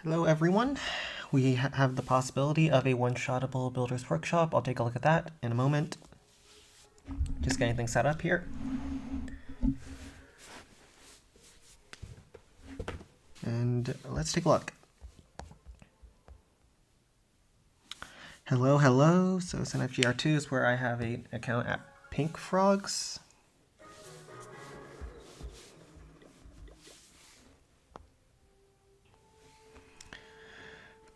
Hello everyone. We have the possibility of a one-shottable Builder's Workshop. I'll take a look at that in a moment. Just getting things set up here. And let's take a look. Hello. So SNFGR2 is where I have an account at Pink Frogs.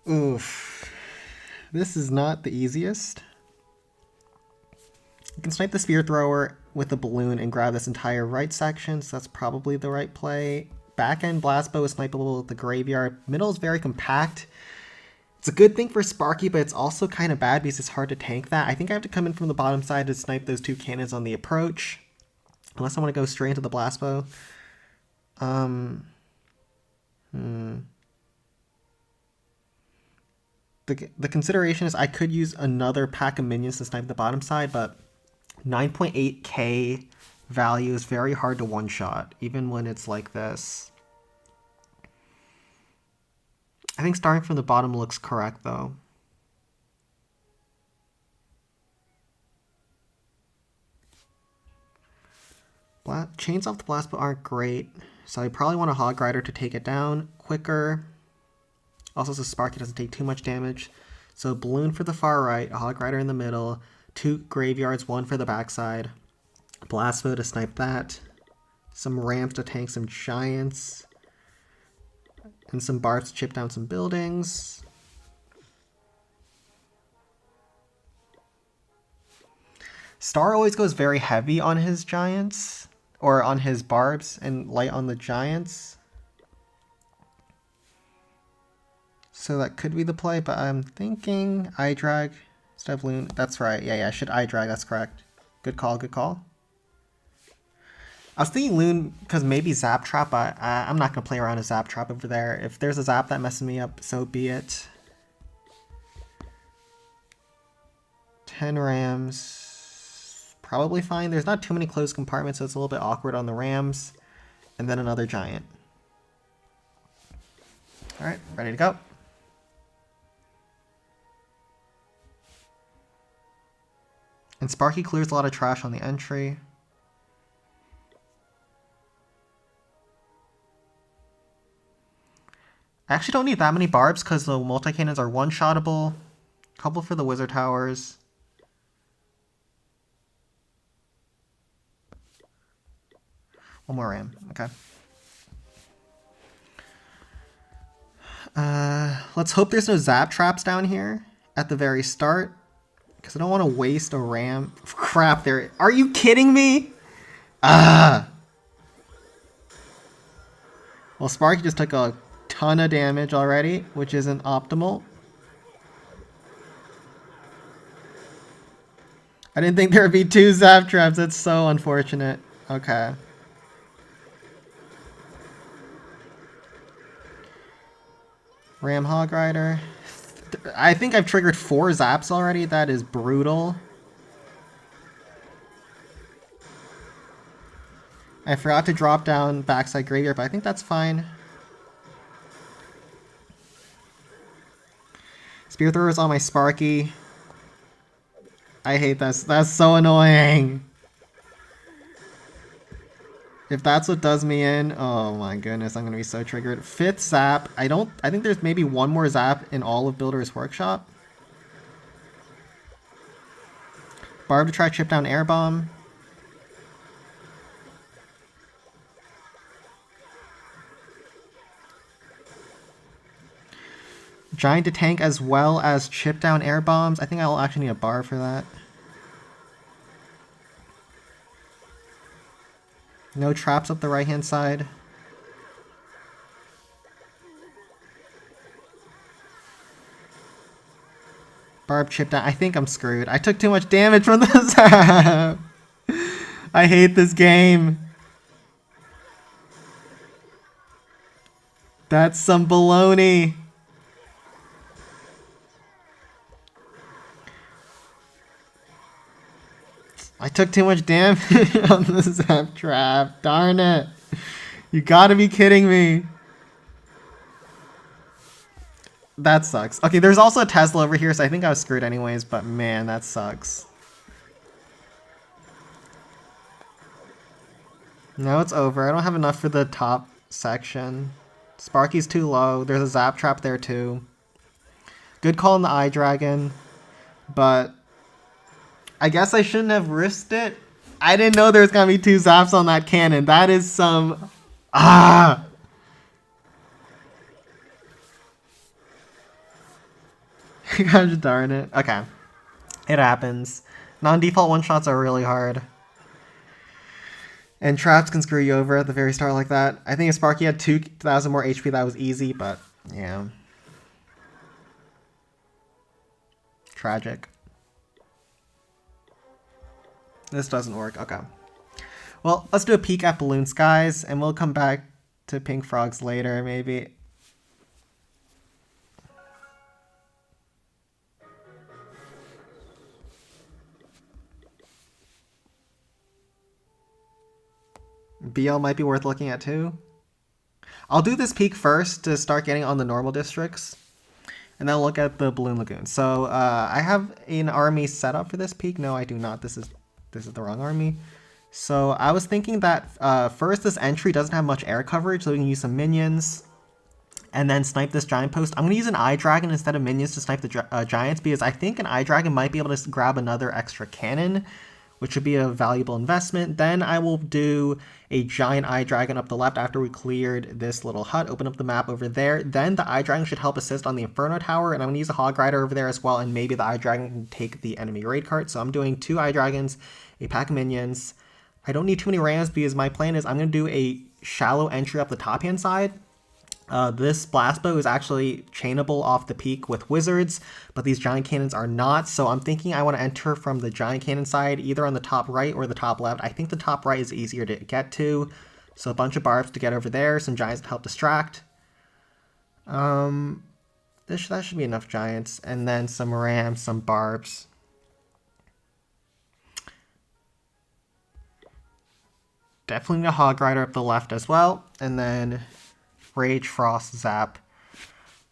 Oof. This is not the easiest. You can snipe the spear thrower with the balloon and grab this entire right section, so that's probably the right play. Back end blast bow is snipeable with the graveyard. Middle is very compact. It's a good thing for Sparky, but it's also kind of bad because it's hard to tank that. I think I have to come in from the bottom side to snipe those two cannons on the approach. Unless I want to go straight into the blast bow. The consideration is I could use another pack of minions to snipe the bottom side, but 9.8k value is very hard to one-shot, even when it's like this. I think starting from the bottom looks correct, though. Chains off the blast bow aren't great, so I probably want a Hog Rider to take it down quicker. Also, so Sparky doesn't take too much damage. So balloon for the far right, a Hog Rider in the middle, 2 graveyards, 1 for the backside. Blast bow to snipe that. Some ramps to tank some giants. And some barbs to chip down some buildings. Star always goes very heavy on his giants, or on his barbs, and light on the giants. So that could be the play, but I'm thinking eye drag instead of loon. That's right. Yeah, I should eye drag. That's correct. Good call. I was thinking loon because maybe zap trap, but I'm not going to play around a zap trap over there. If there's a zap that messes me up, so be it. 10 rams. Probably fine. There's not too many closed compartments, so it's a little bit awkward on the rams. And then another giant. Alright, ready to go. And Sparky clears a lot of trash on the entry. I actually don't need that many barbs because the multi-cannons are one-shottable. Couple for the wizard towers. One more ram. Okay. Let's hope there's no zap traps down here at the very start, because I don't want to waste a ram. Crap, there. Are you kidding me? Well, Sparky just took a ton of damage already, which isn't optimal. I didn't think there would be 2 zap traps. That's so unfortunate. Okay. Ram Hog Rider. I think I've triggered 4 zaps already. That is brutal. I forgot to drop down backside graveyard, but I think that's fine. Spear Thrower's on my Sparky. I hate this. That's so annoying. If that's what does me in, oh my goodness, I'm gonna be so triggered. 5th zap. I think there's maybe 1 more zap in all of Builder's Workshop. Barb to try chip down air bomb. Giant to tank as well as chip down air bombs. I think I'll actually need a bar for that. No traps up the right hand side. Barb chip down. I think I'm screwed. I took too much damage from the zap. I hate this game. That's some baloney. I took too much damage on the zap trap. Darn it. You gotta be kidding me. That sucks. Okay, there's also a Tesla over here, so I think I was screwed anyways, but man, that sucks. Now it's over. I don't have enough for the top section. Sparky's too low. There's a Zap Trap there too. Good call on the Eye Dragon, but I guess I shouldn't have risked it. I didn't know there was going to be 2 Zaps on that cannon. That is some... Ah! Gosh darn it. Okay. It happens. Non-default one-shots are really hard. And traps can screw you over at the very start like that. I think if Sparky had 2,000 more HP, that was easy, but yeah. Tragic. This doesn't work. Okay. Well, let's do a peek at Balloon Skies, and we'll come back to Pink Frogs later, maybe. BL might be worth looking at too. I'll do this peak first to start getting on the normal districts, and then look at the Balloon Lagoon. So I have an army set up for this peak. No, I do not. This is the wrong army. So I was thinking that first, this entry doesn't have much air coverage, so we can use some minions and then snipe this giant post. I'm going to use an Eye Dragon instead of minions to snipe the giants, because I think an Eye Dragon might be able to grab another extra cannon, which would be a valuable investment. Then I will do a giant Eye Dragon up the left after we cleared this little hut, open up the map over there. Then the Eye Dragon should help assist on the Inferno Tower, and I'm going to use a Hog Rider over there as well, and maybe the Eye Dragon can take the enemy raid cart. So I'm doing 2 Eye Dragons, a pack of minions. I don't need too many rams because my plan is I'm going to do a shallow entry up the top-hand side. This blast bow is actually chainable off the peak with wizards, but these giant cannons are not, so I'm thinking I want to enter from the giant cannon side, either on the top right or the top left. I think the top right is easier to get to, so a bunch of barbs to get over there, some giants to help distract. That should be enough giants, and then some rams, some barbs. Definitely need a Hog Rider up the left as well, and then Rage, Frost, Zap.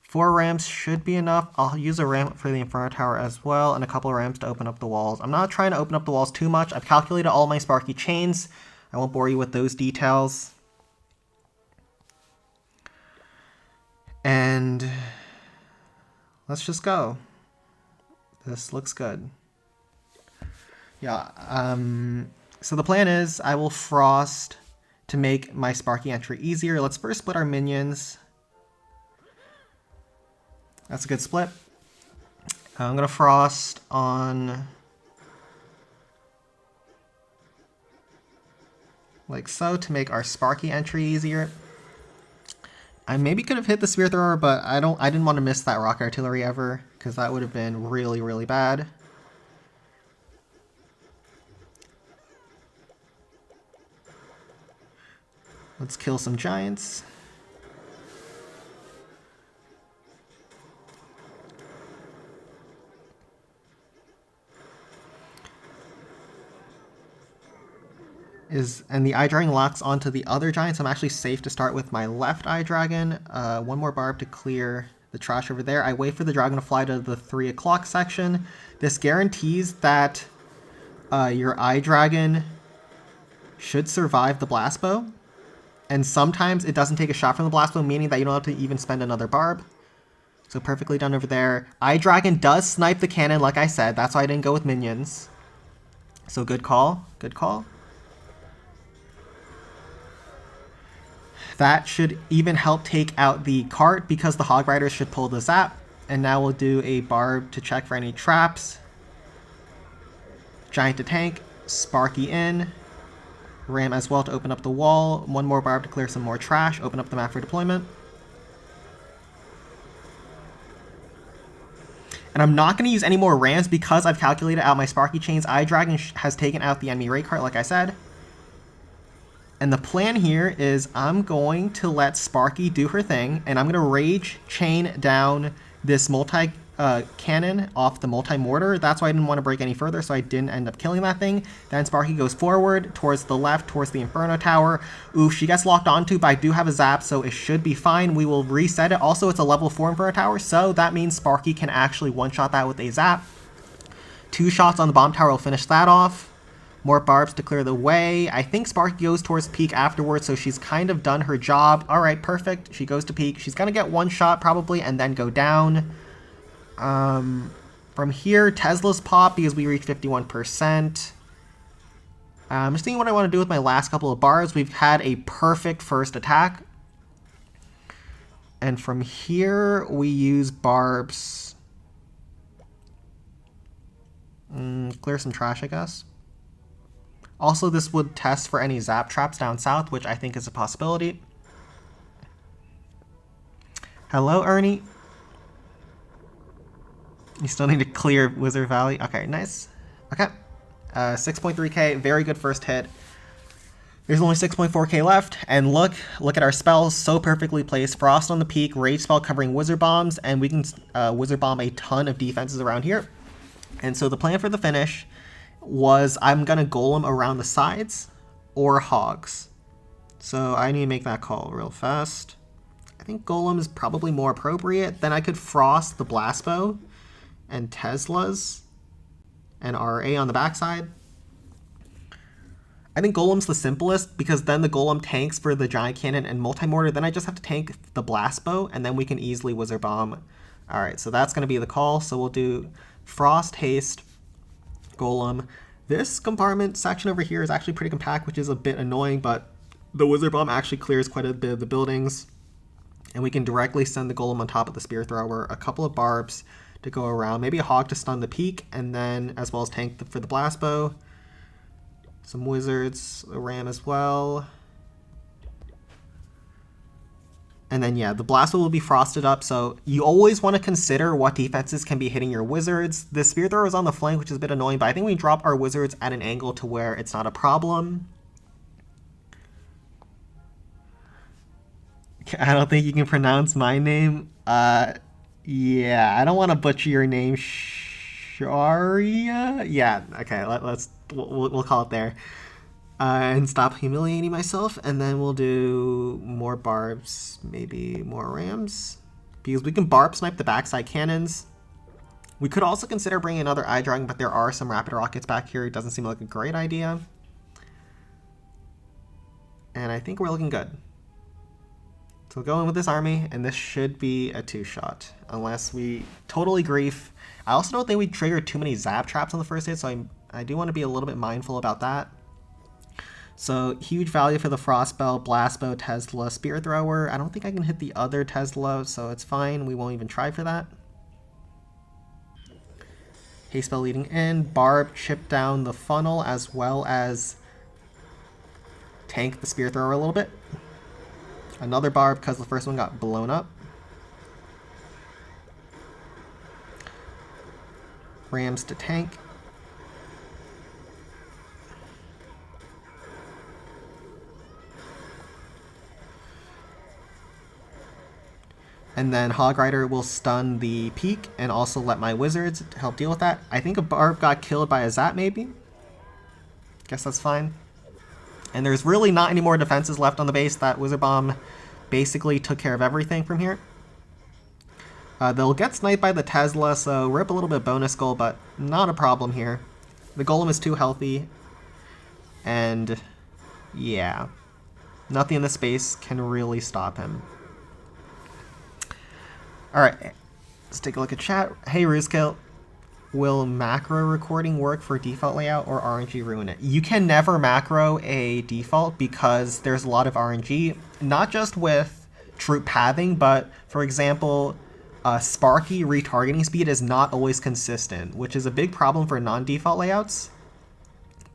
4 rams should be enough. I'll use a ram for the Inferno Tower as well, and a couple of rams to open up the walls. I'm not trying to open up the walls too much. I've calculated all my Sparky chains. I won't bore you with those details. And let's just go. This looks good. Yeah, so the plan is I will Frost to make my Sparky entry easier. Let's first split our minions. That's a good split. I'm going to Frost on like so to make our Sparky entry easier. I maybe could have hit the Spear Thrower, but I didn't want to miss that Rock Artillery ever, because that would have been really, really bad. Let's kill some giants. And the Eye Dragon locks onto the other giants. I'm actually safe to start with my left Eye Dragon. 1 more barb to clear the trash over there. I wait for the dragon to fly to the 3 o'clock section. This guarantees that your Eye Dragon should survive the blast bow. And sometimes it doesn't take a shot from the blast bow, meaning that you don't have to even spend another barb. So perfectly done over there. Eye Dragon does snipe the cannon, like I said. That's why I didn't go with minions. So good call. Good call. That should even help take out the cart, because the Hog Riders should pull the Zap. And now we'll do a barb to check for any traps. Giant to tank. Sparky in. Ram as well to open up the wall. 1 more barb to clear some more trash. Open up the map for deployment. And I'm not going to use any more rams because I've calculated out my Sparky chains. Eye Dragon has taken out the enemy raid cart, like I said. And the plan here is I'm going to let Sparky do her thing, and I'm going to Rage chain down this cannon off the multi-mortar. That's why I didn't want to break any further, so I didn't end up killing that thing. Then Sparky goes forward, towards the left, towards the Inferno Tower. Ooh, she gets locked onto, but I do have a zap, so it should be fine. We will reset it. Also, it's a level 4 Inferno Tower, so that means Sparky can actually one-shot that with a zap. 2 shots on the bomb tower will finish that off. More barbs to clear the way. I think Sparky goes towards peak afterwards, so she's kind of done her job. All right, perfect. She goes to peak. She's going to get 1 shot probably and then go down. From here, Tesla's pop because we reached 51%. I'm just thinking what I want to do with my last couple of bars. We've had a perfect first attack. And from here, we use barbs. Clear some trash, I guess. Also, this would test for any zap traps down south, which I think is a possibility. Hello, Ernie. You still need to clear Wizard Valley. Okay, nice. Okay. 6.3k, very good first hit. There's only 6.4k left, and look at our spells, so perfectly placed. Frost on the peak, Rage Spell covering Wizard Bombs, and we can Wizard Bomb a ton of defenses around here. And so the plan for the finish was I'm going to Golem around the sides or Hogs. So I need to make that call real fast. I think Golem is probably more appropriate. Then I could Frost the Blast Bow and Tesla's and RA on the backside. I think Golem's the simplest because then the Golem tanks for the Giant Cannon and Multi-Mortar. Then I just have to tank the Blast Bow and then we can easily Wizard Bomb. Alright, so that's going to be the call. So we'll do Frost, Haste, Golem. This compartment section over here is actually pretty compact, which is a bit annoying, but the Wizard Bomb actually clears quite a bit of the buildings. And we can directly send the Golem on top of the Spear Thrower, a couple of barbs to go around, maybe a Hog to stun the peak, and then as well as tank for the Blast Bow. Some Wizards, a Ram as well. And then, yeah, the Blast Bow will be frosted up, so you always want to consider what defenses can be hitting your Wizards. The Spear Thrower is on the flank, which is a bit annoying, but I think we drop our Wizards at an angle to where it's not a problem. I don't think you can pronounce my name. Yeah, I don't want to butcher your name. Sharia? Yeah, okay, we'll call it there. And stop humiliating myself, and then we'll do more barbs, maybe more rams, because we can barb snipe the backside cannons. We could also consider bringing another eye dragon, but there are some rapid rockets back here. It doesn't seem like a great idea. And I think we're looking good. So we'll go in with this army, and this should be a 2-shot, unless we totally grief. I also don't think we triggered too many zap traps on the first hit, so I do want to be a little bit mindful about that. So huge value for the Frost Bell, Blast Bow, Tesla, Spear Thrower. I don't think I can hit the other Tesla, so it's fine. We won't even try for that. Haste Spell leading in, Barb, chip down the funnel, as well as tank the Spear Thrower a little bit. Another Barb because the first one got blown up. Rams to tank. And then Hog Rider will stun the peak and also let my Wizards help deal with that. I think a Barb got killed by a Zap maybe. Guess that's fine. And there's really not any more defenses left on the base. That Wizard Bomb basically took care of everything from here. They'll get sniped by the Tesla, so rip a little bit bonus skull, but not a problem here. The Golem is too healthy. And yeah, nothing in the space can really stop him. Alright, let's take a look at chat. Hey Roozkill, will macro recording work for default layout or RNG ruin it? You can never macro a default because there's a lot of RNG, not just with troop pathing, but for example, Sparky retargeting speed is not always consistent, which is a big problem for non-default layouts.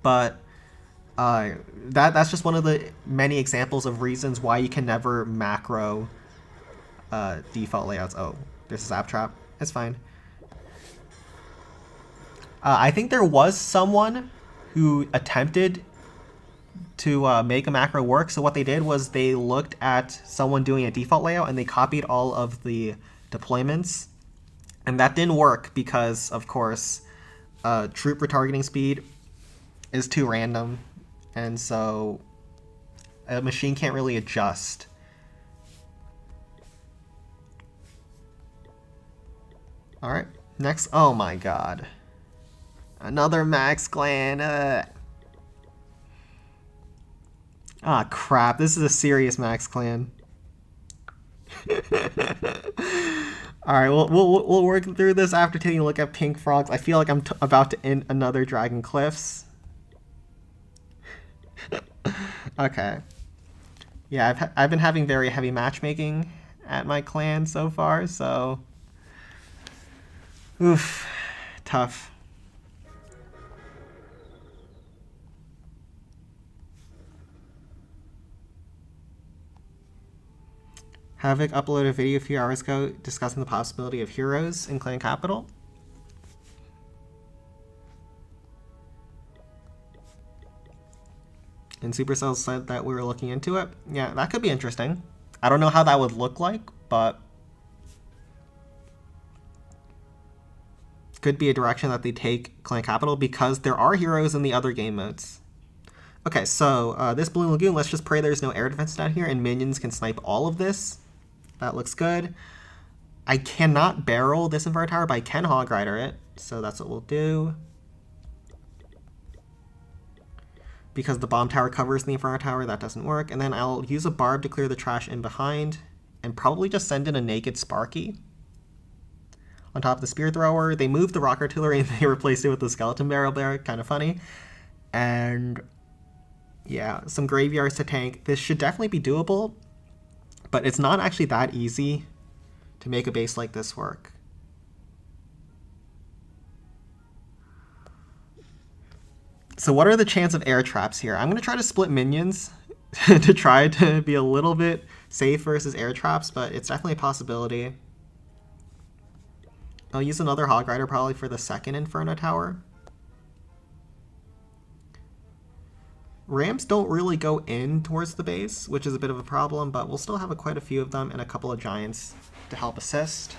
But that's just one of the many examples of reasons why you can never macro default layouts. Oh, there's a zap trap. It's fine. I think there was someone who attempted to make a macro work. So what they did was they looked at someone doing a default layout and they copied all of the deployments And that didn't work because, of course, troop retargeting speed is too random. And so a machine can't really adjust. Alright, next. Oh my god. Another Max Clan. Ah, crap. This is a serious Max Clan. Alright, we'll work through this after taking a look at Pink Frogs. I feel like I'm about to end another Dragon Cliffs. Okay. Yeah, I've been having very heavy matchmaking at my clan so far, so... Oof. Tough. Havoc uploaded a video a few hours ago discussing the possibility of heroes in Clan Capital. And Supercell said that we were looking into it. Yeah, that could be interesting. I don't know how that would look like, but could be a direction that they take Clan Capital because there are heroes in the other game modes. Okay, so this Balloon Lagoon, let's just pray there's no air defense down here and minions can snipe all of this. That looks good. I cannot barrel this Inferno Tower, but I can Hog Rider it, so that's what we'll do. Because the bomb tower covers the Inferno Tower, that doesn't work. And then I'll use a barb to clear the trash in behind and probably just send in a naked Sparky. On top of the spear thrower, they moved the rock artillery and they replaced it with the skeleton barrel there, kind of funny. And yeah, some graveyards to tank. This should definitely be doable, but it's not actually that easy to make a base like this work. So what are the chances of air traps here? I'm going to try to split minions to try to be a little bit safe versus air traps, but it's definitely a possibility. I'll use another Hog Rider probably for the second Inferno Tower. Rams don't really go in towards the base, which is a bit of a problem, but we'll still have quite a few of them and a couple of giants to help assist.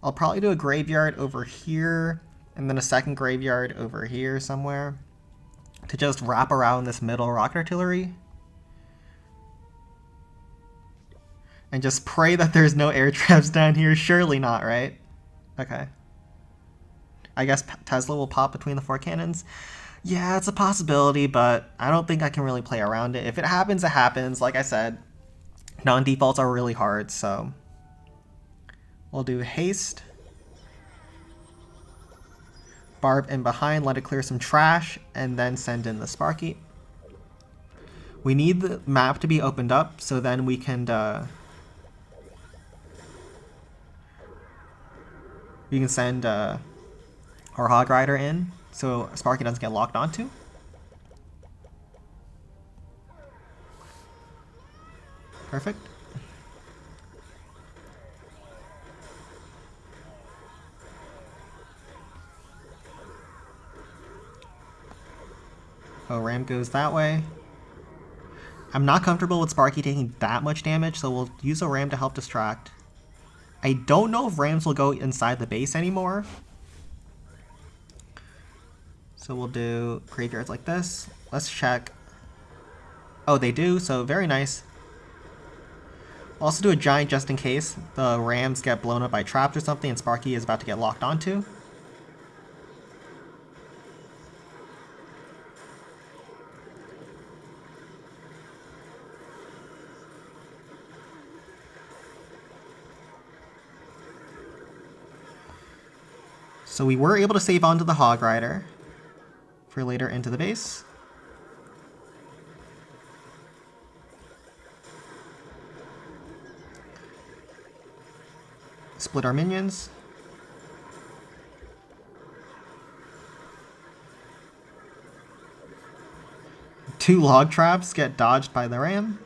I'll probably do a graveyard over here and then a second graveyard over here somewhere to just wrap around this middle rocket artillery. And just pray that there's no air traps down here. Surely not, right? Okay. I guess Tesla will pop between the four cannons. Yeah, it's a possibility, but I don't think I can really play around it. If it happens, it happens. Like I said, non-defaults are really hard, so... We'll do haste. Barb in behind, let it clear some trash, and then send in the Sparky. We need the map to be opened up, so then we can send our Hog Rider in, so Sparky doesn't get locked onto. Perfect. Oh, Ram goes that way. I'm not comfortable with Sparky taking that much damage, so we'll use a Ram to help distract. I don't know if Rams will go inside the base anymore. So we'll do graveyards like this. Let's check. Oh, they do, so very nice. Also do a giant just in case the Rams get blown up by traps or something and Sparky is about to get locked onto. So we were able to save onto the Hog Rider for later into the base. Split our minions. Two log traps get dodged by the Ram.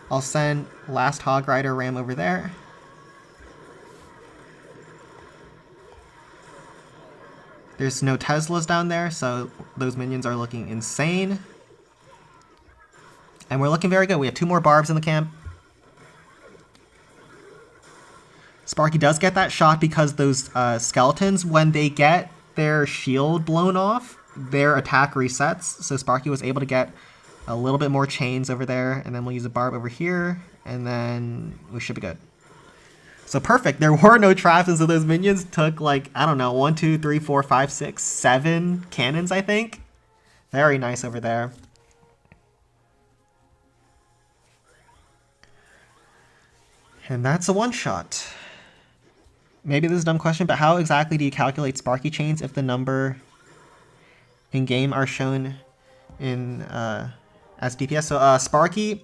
I'll send last Hog Rider Ram over there. There's no Teslas down there, so those minions are looking insane. And we're looking very good. We have 2 more barbs in the camp. Sparky does get that shot because those skeletons, when they get their shield blown off, their attack resets. So Sparky was able to get a little bit more chains over there, and then we'll use a barb over here, and then we should be good. So perfect. There were no traps, and so those minions took like, I don't know, 1, 2, 3, 4, 5, 6, 7 cannons, I think. Very nice over there. And that's a one-shot. Maybe this is a dumb question, but how exactly do you calculate Sparky chains if the number in game are shown in as DPS? So Sparky,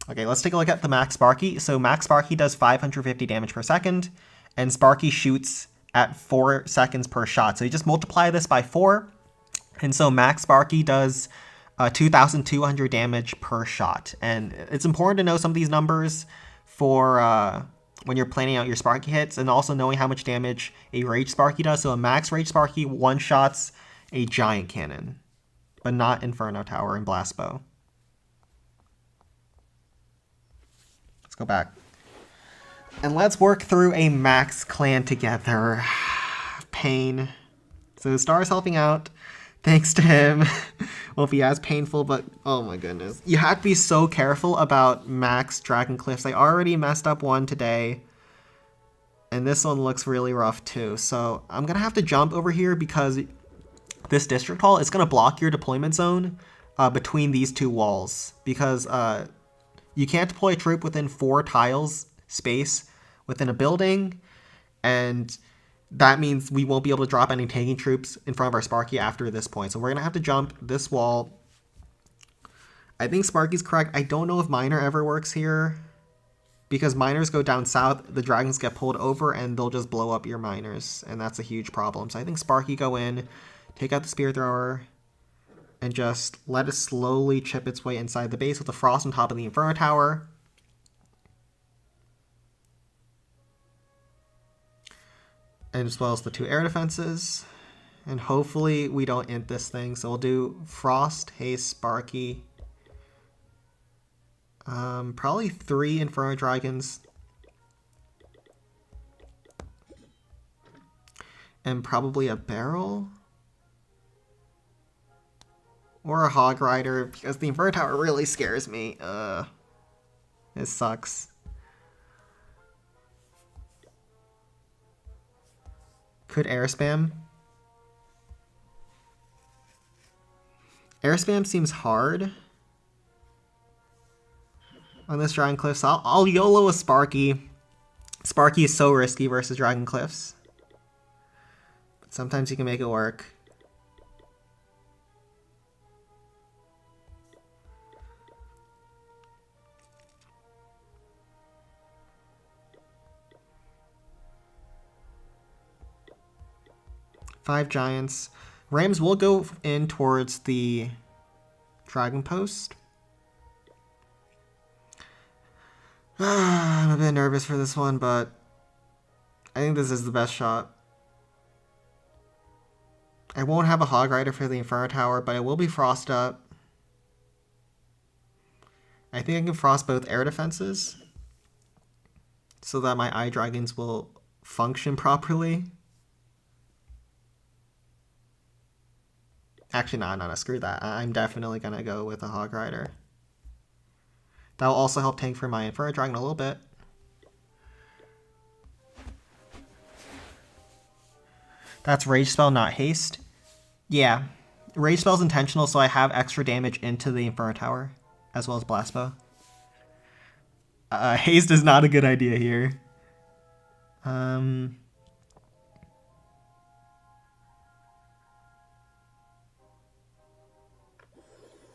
okay, let's take a look at the max Sparky. So max Sparky does 550 damage per second, and Sparky shoots at 4 seconds per shot. So you just multiply this by 4, and so max Sparky does 2,200 damage per shot. And it's important to know some of these numbers for when you're planning out your Sparky hits, and also knowing how much damage a Rage Sparky does. So a max Rage Sparky one-shots a giant cannon, but not Inferno Tower and Blast Bow. Let's go back. And let's work through a max clan together. Pain. So Star's helping out. Thanks to him. Won't be as painful, but oh my goodness. You have to be so careful about max Dragon Cliffs. I already messed up one today, and this one looks really rough too. So I'm going to have to jump over here because this District Hall is going to block your deployment zone between these 2 walls. Because you can't deploy a troop within 4 tiles space within a building, and that means we won't be able to drop any tanking troops in front of our Sparky after this point. So we're going to have to jump this wall. I think Sparky's correct. I don't know if Miner ever works here, because miners go down south, the dragons get pulled over, and they'll just blow up your miners, and that's a huge problem. So I think Sparky go in, take out the Spear Thrower, and just let it slowly chip its way inside the base with the Frost on top of the Inferno Tower. And as well as the 2 air defenses. And hopefully we don't int this thing. So we'll do Frost, Haste, Sparky. Probably 3 Inferno Dragons. And probably a Barrel. Or a Hog Rider, because the Inferno Tower really scares me. It sucks. Could air spam. Air spam seems hard on this Dragon Cliff, so I'll YOLO a Sparky. Sparky is so risky versus Dragon Cliffs, but sometimes you can make it work. Five giants. Rams will go in towards the Dragon Post. I'm a bit nervous for this one, but I think this is the best shot. I won't have a Hog Rider for the Inferno Tower, but it will be Frost up. I think I can Frost both air defenses so that my Eye Dragons will function properly. Actually, no, screw that. I'm definitely going to go with a Hog Rider. That will also help tank for my Inferno Dragon a little bit. That's Rage Spell, not Haste. Yeah, Rage Spell's intentional, so I have extra damage into the Inferno Tower, as well as Blast Bow. Haste is not a good idea here.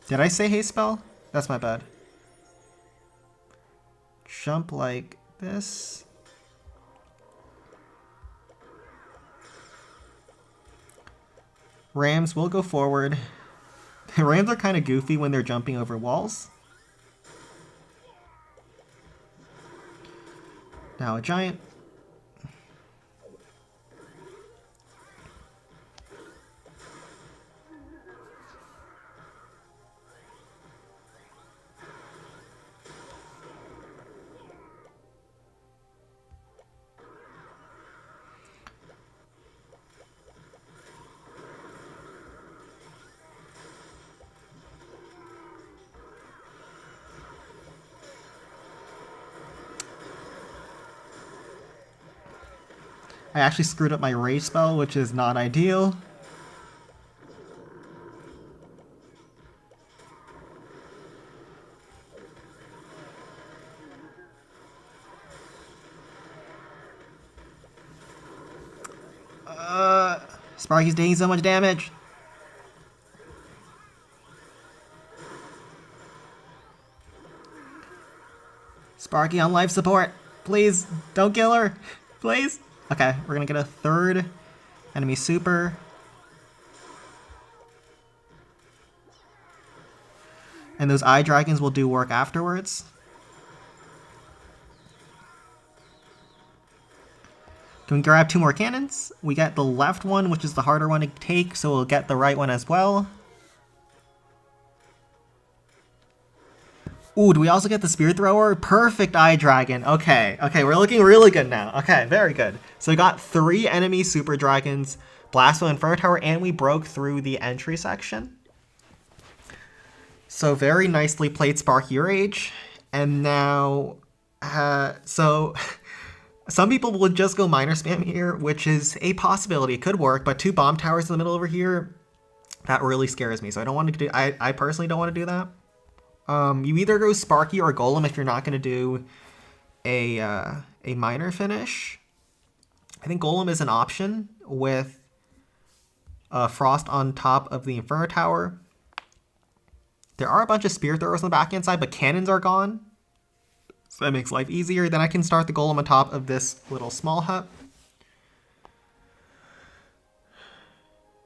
Did I say Haste Spell? That's my bad. Jump like this. Rams will go forward. Rams are kind of goofy when they're jumping over walls. Now a giant. I actually screwed up my rage spell, which is not ideal. Sparky's taking so much damage. Sparky on life support. Please, don't kill her. Please. Okay, we're gonna get a third enemy super. And those eye dragons will do work afterwards. Can we grab 2 more cannons? We get the left one, which is the harder one to take, so we'll get the right one as well. Ooh, do we also get the spear thrower? Perfect eye dragon. Okay, we're looking really good now. Okay, very good. So we got 3 enemy super dragons, Blastful Inferno Tower, and we broke through the entry section. So very nicely played, Sparky Rage. And now, some people would just go miner spam here, which is a possibility. It could work, but 2 bomb towers in the middle over here, that really scares me. So I don't want to do. I personally don't want to do that. You either go Sparky or Golem if you're not going to do a miner finish. I think Golem is an option with Frost on top of the Inferno Tower. There are a bunch of spear throwers on the backhand side, but cannons are gone. So that makes life easier. Then I can start the Golem on top of this little small hut.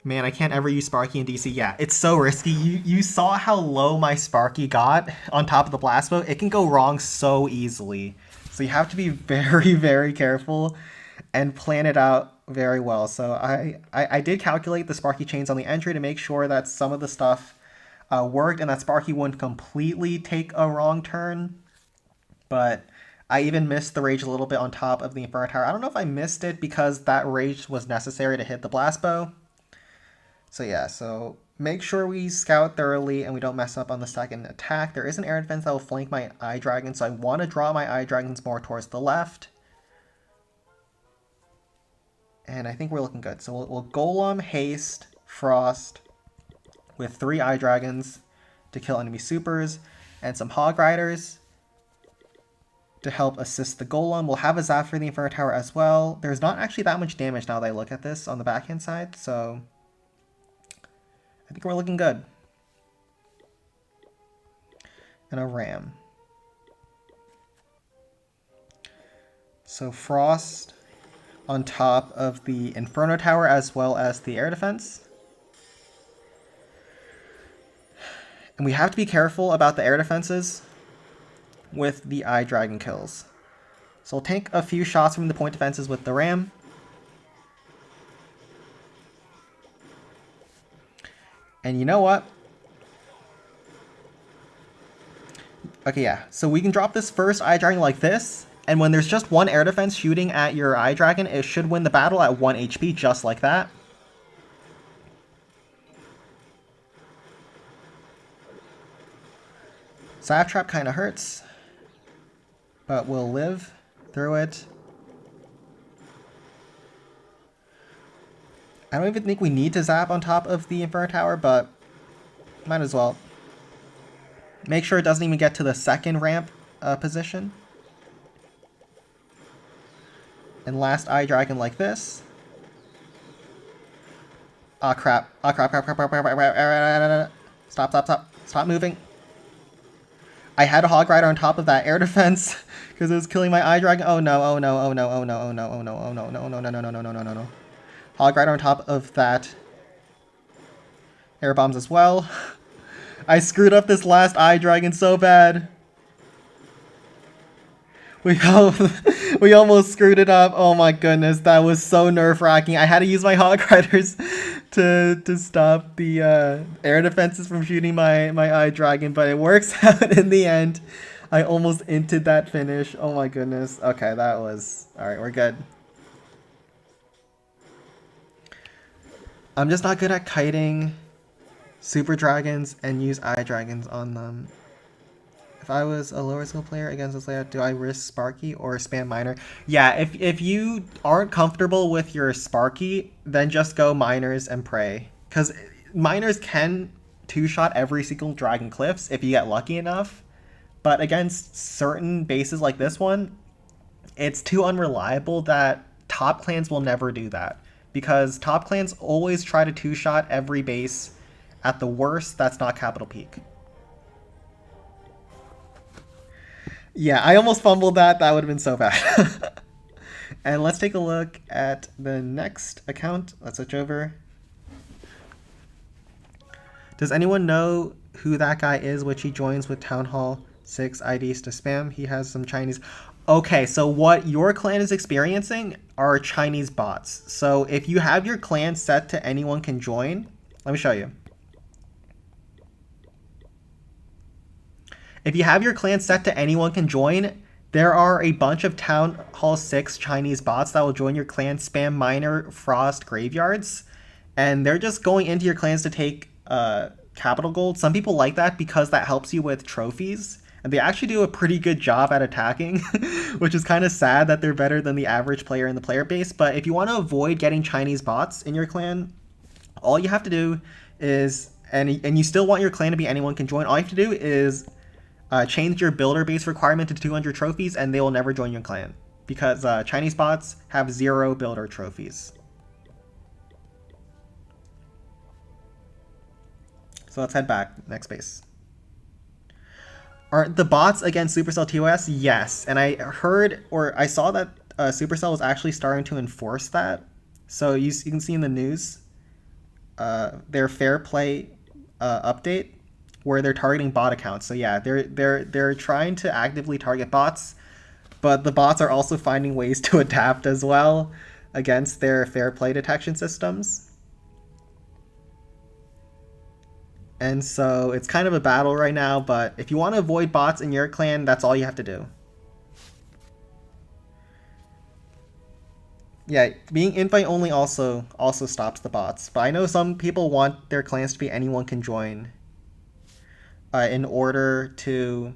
Man, I can't ever use Sparky in DC. Yeah, it's so risky. You saw how low my Sparky got on top of the blast bow. It can go wrong so easily. So you have to be very, very careful and plan it out very well. So I did calculate the Sparky chains on the entry to make sure that some of the stuff worked and that Sparky wouldn't completely take a wrong turn. But I even missed the rage a little bit on top of the Inferno Tower. I don't know if I missed it because that rage was necessary to hit the blast bow. So yeah, so make sure we scout thoroughly and we don't mess up on the second attack. There is an air defense that will flank my eye dragon, so I want to draw my eye dragons more towards the left. And I think we're looking good. So we'll Golem, Haste, Frost with 3 eye dragons to kill enemy supers and some Hog Riders to help assist the Golem. We'll have a Zap for the Inferno Tower as well. There's not actually that much damage now that I look at this on the backhand side, so I think we're looking good. And a Ram. So Frost on top of the Inferno Tower as well as the air defense. And we have to be careful about the air defenses with the eye dragon kills. So we'll take a few shots from the point defenses with the Ram. And you know what? Okay, yeah. So we can drop this first eye dragon like this, and when there's just 1 air defense shooting at your eye dragon, it should win the battle at 1 HP, just like that. Zap Trap kind of hurts, but we'll live through it. I don't even think we need to zap on top of the Inferno Tower, but might as well. Make sure it doesn't even get to the second ramp position. And last eye dragon like this. Ah, crap. Ah, crap. Stop moving. I had a Hog Rider on top of that air defense because it was killing my eye dragon. Oh no, oh no, oh no, oh no, oh no, oh no, oh no, no, no, no, no, no, no, no, no, no. Hog Rider on top of that air bombs as well. I screwed up this last eye dragon so bad. We almost screwed it up. Oh my goodness, that was so nerve-wracking. I had to use my Hog Riders to stop the air defenses from shooting my eye dragon, but it works out in the end. I almost inted that finish. Oh my goodness. Okay, that was... Alright, we're good. I'm just not good at kiting super dragons and use eye dragons on them. If I was a lower skill player against this layout, do I risk Sparky or spam Miner? Yeah, if you aren't comfortable with your Sparky, then just go Miners and pray. Because Miners can two-shot every single Dragon Cliffs if you get lucky enough. But against certain bases like this one, it's too unreliable that top clans will never do that. Because top clans always try to two-shot every base. At the worst, that's not Capital Peak. Yeah, I almost fumbled that. That would have been so bad. And let's take a look at the next account. Let's switch over. Does anyone know who that guy is, which he joins with Town Hall 6 IDs to spam? He has some Chinese... Okay, so what your clan is experiencing are Chinese bots. So if you have your clan set to anyone can join, let me show you. If you have your clan set to anyone can join, there are a bunch of Town Hall 6 Chinese bots that will join your clan, spam Miner, Frost, Graveyards, and they're just going into your clans to take capital gold. Some people like that because that helps you with trophies, and they actually do a pretty good job at attacking, which is kind of sad that they're better than the average player in the player base. But if you want to avoid getting Chinese bots in your clan, all you have to do is, and you still want your clan to be anyone can join, all you have to do is change your builder base requirement to 200 trophies and they will never join your clan because Chinese bots have 0 builder trophies. So let's head back. Next base. Are the bots against Supercell TOS? Yes. And I heard, or I saw that Supercell was actually starting to enforce that. So you can see in the news their fair play update where they're targeting bot accounts. So yeah, they're trying to actively target bots, but the bots are also finding ways to adapt as well against their fair play detection systems. And so it's kind of a battle right now, but if you want to avoid bots in your clan, that's all you have to do. Yeah, being invite only also stops the bots, but I know some people want their clans to be anyone can join in order to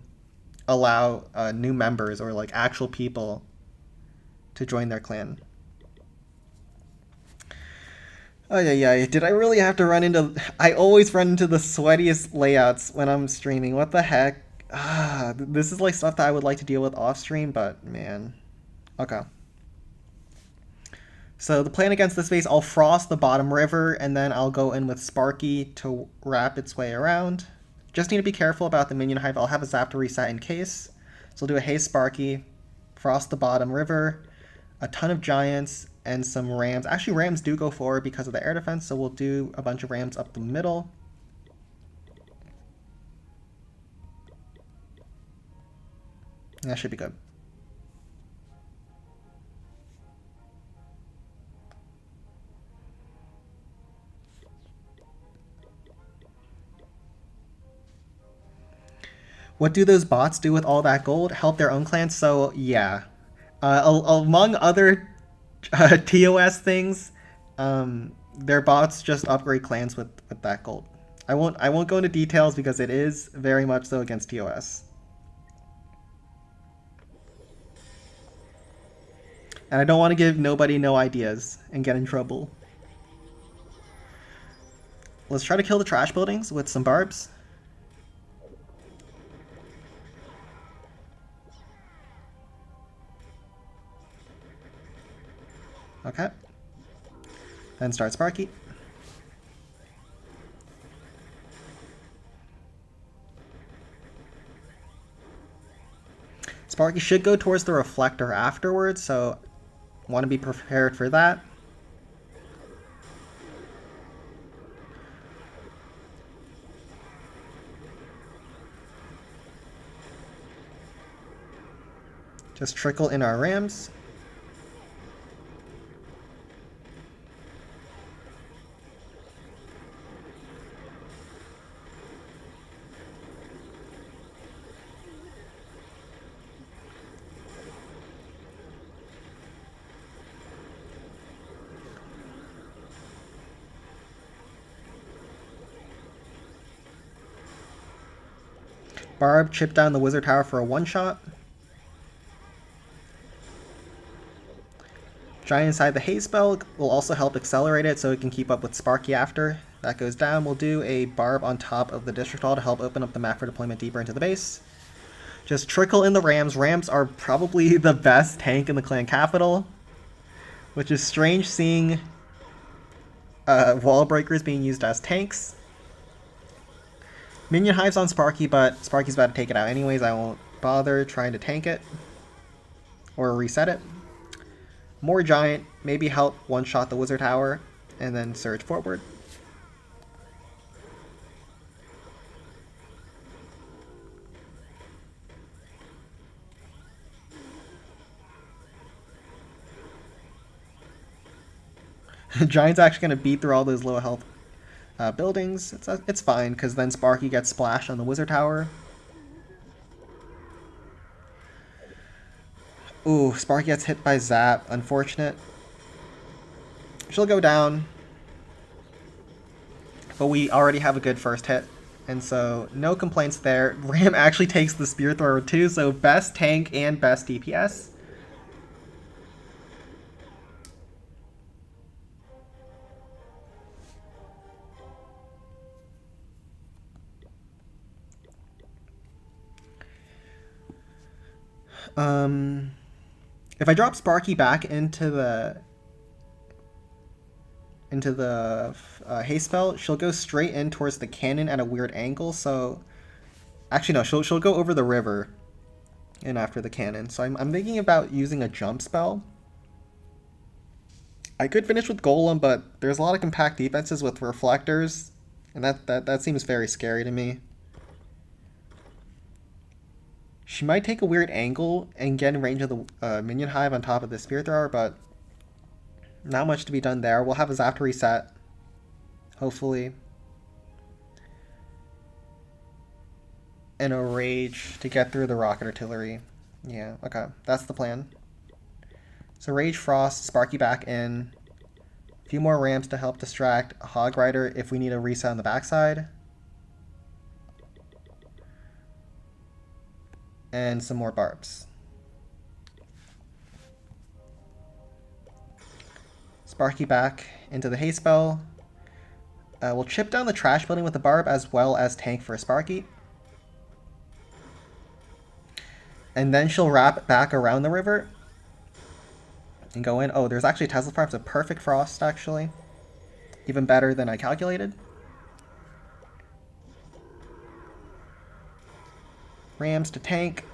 allow new members or like actual people to join their clan. Oh yeah, did I really have to run into... I always run into the sweatiest layouts when I'm streaming. What the heck? This is like stuff that I would like to deal with off stream, but man. Okay. So the plan against this base, I'll frost the bottom river, and then I'll go in with Sparky to wrap its way around. Just need to be careful about the minion hive. I'll have a zap to reset in case. So we'll do a Haste Sparky, frost the bottom river, a ton of giants, and some rams. Actually, rams do go forward because of the air defense, so we'll do a bunch of rams up the middle. That should be good. What do those bots do with all that gold? Help their own clans? So yeah, among other TOS things, their bots just upgrade clans with that gold. I won't go into details because it is very much so against TOS. And I don't want to give nobody no ideas and get in trouble. Let's try to kill the trash buildings with some barbs. Okay. Then start Sparky. Sparky should go towards the Reflector afterwards, so want to be prepared for that. Just trickle in our rams. Barb, chip down the wizard tower for a one-shot. Giant inside the haste spell will also help accelerate it so it can keep up with Sparky after that goes down. We'll do a Barb on top of the district hall to help open up the map for deployment deeper into the base. Just trickle in the Rams. Rams are probably the best tank in the clan capital, which is strange seeing wall breakers being used as tanks. Minion hives on Sparky, but Sparky's about to take it out anyways. I won't bother trying to tank it or reset it. More giant, maybe help one-shot the wizard tower, and then surge forward. Giant's actually going to beat through all those low health buildings. It's fine, because then Sparky gets splashed on the wizard tower. Ooh, Sparky gets hit by Zap. Unfortunate. She'll go down. But we already have a good first hit. And so, no complaints there. Ram actually takes the Spear Thrower too, so best tank and best DPS. If I drop Sparky back into the haste spell, she'll go straight in towards the cannon at a weird angle. So, actually no, she'll go over the river and after the cannon. So I'm thinking about using a jump spell. I could finish with Golem, but there's a lot of compact defenses with Reflectors, and that seems very scary to me. She might take a weird angle and get in range of the Minion Hive on top of the Spear Thrower, but not much to be done there. We'll have a Zap to reset, hopefully. And a Rage to get through the Rocket Artillery. Yeah, okay, that's the plan. So Rage, Frost, Sparky back in. A few more ramps to help distract a Hog Rider if we need a reset on the backside. And some more Barbs. Sparky back into the haste spell. We'll chip down the trash building with the Barb as well as tank for a Sparky. And then she'll wrap back around the river and go in. Oh, there's actually Tesla Farms, a perfect Frost actually. Even better than I calculated. Rams to tank.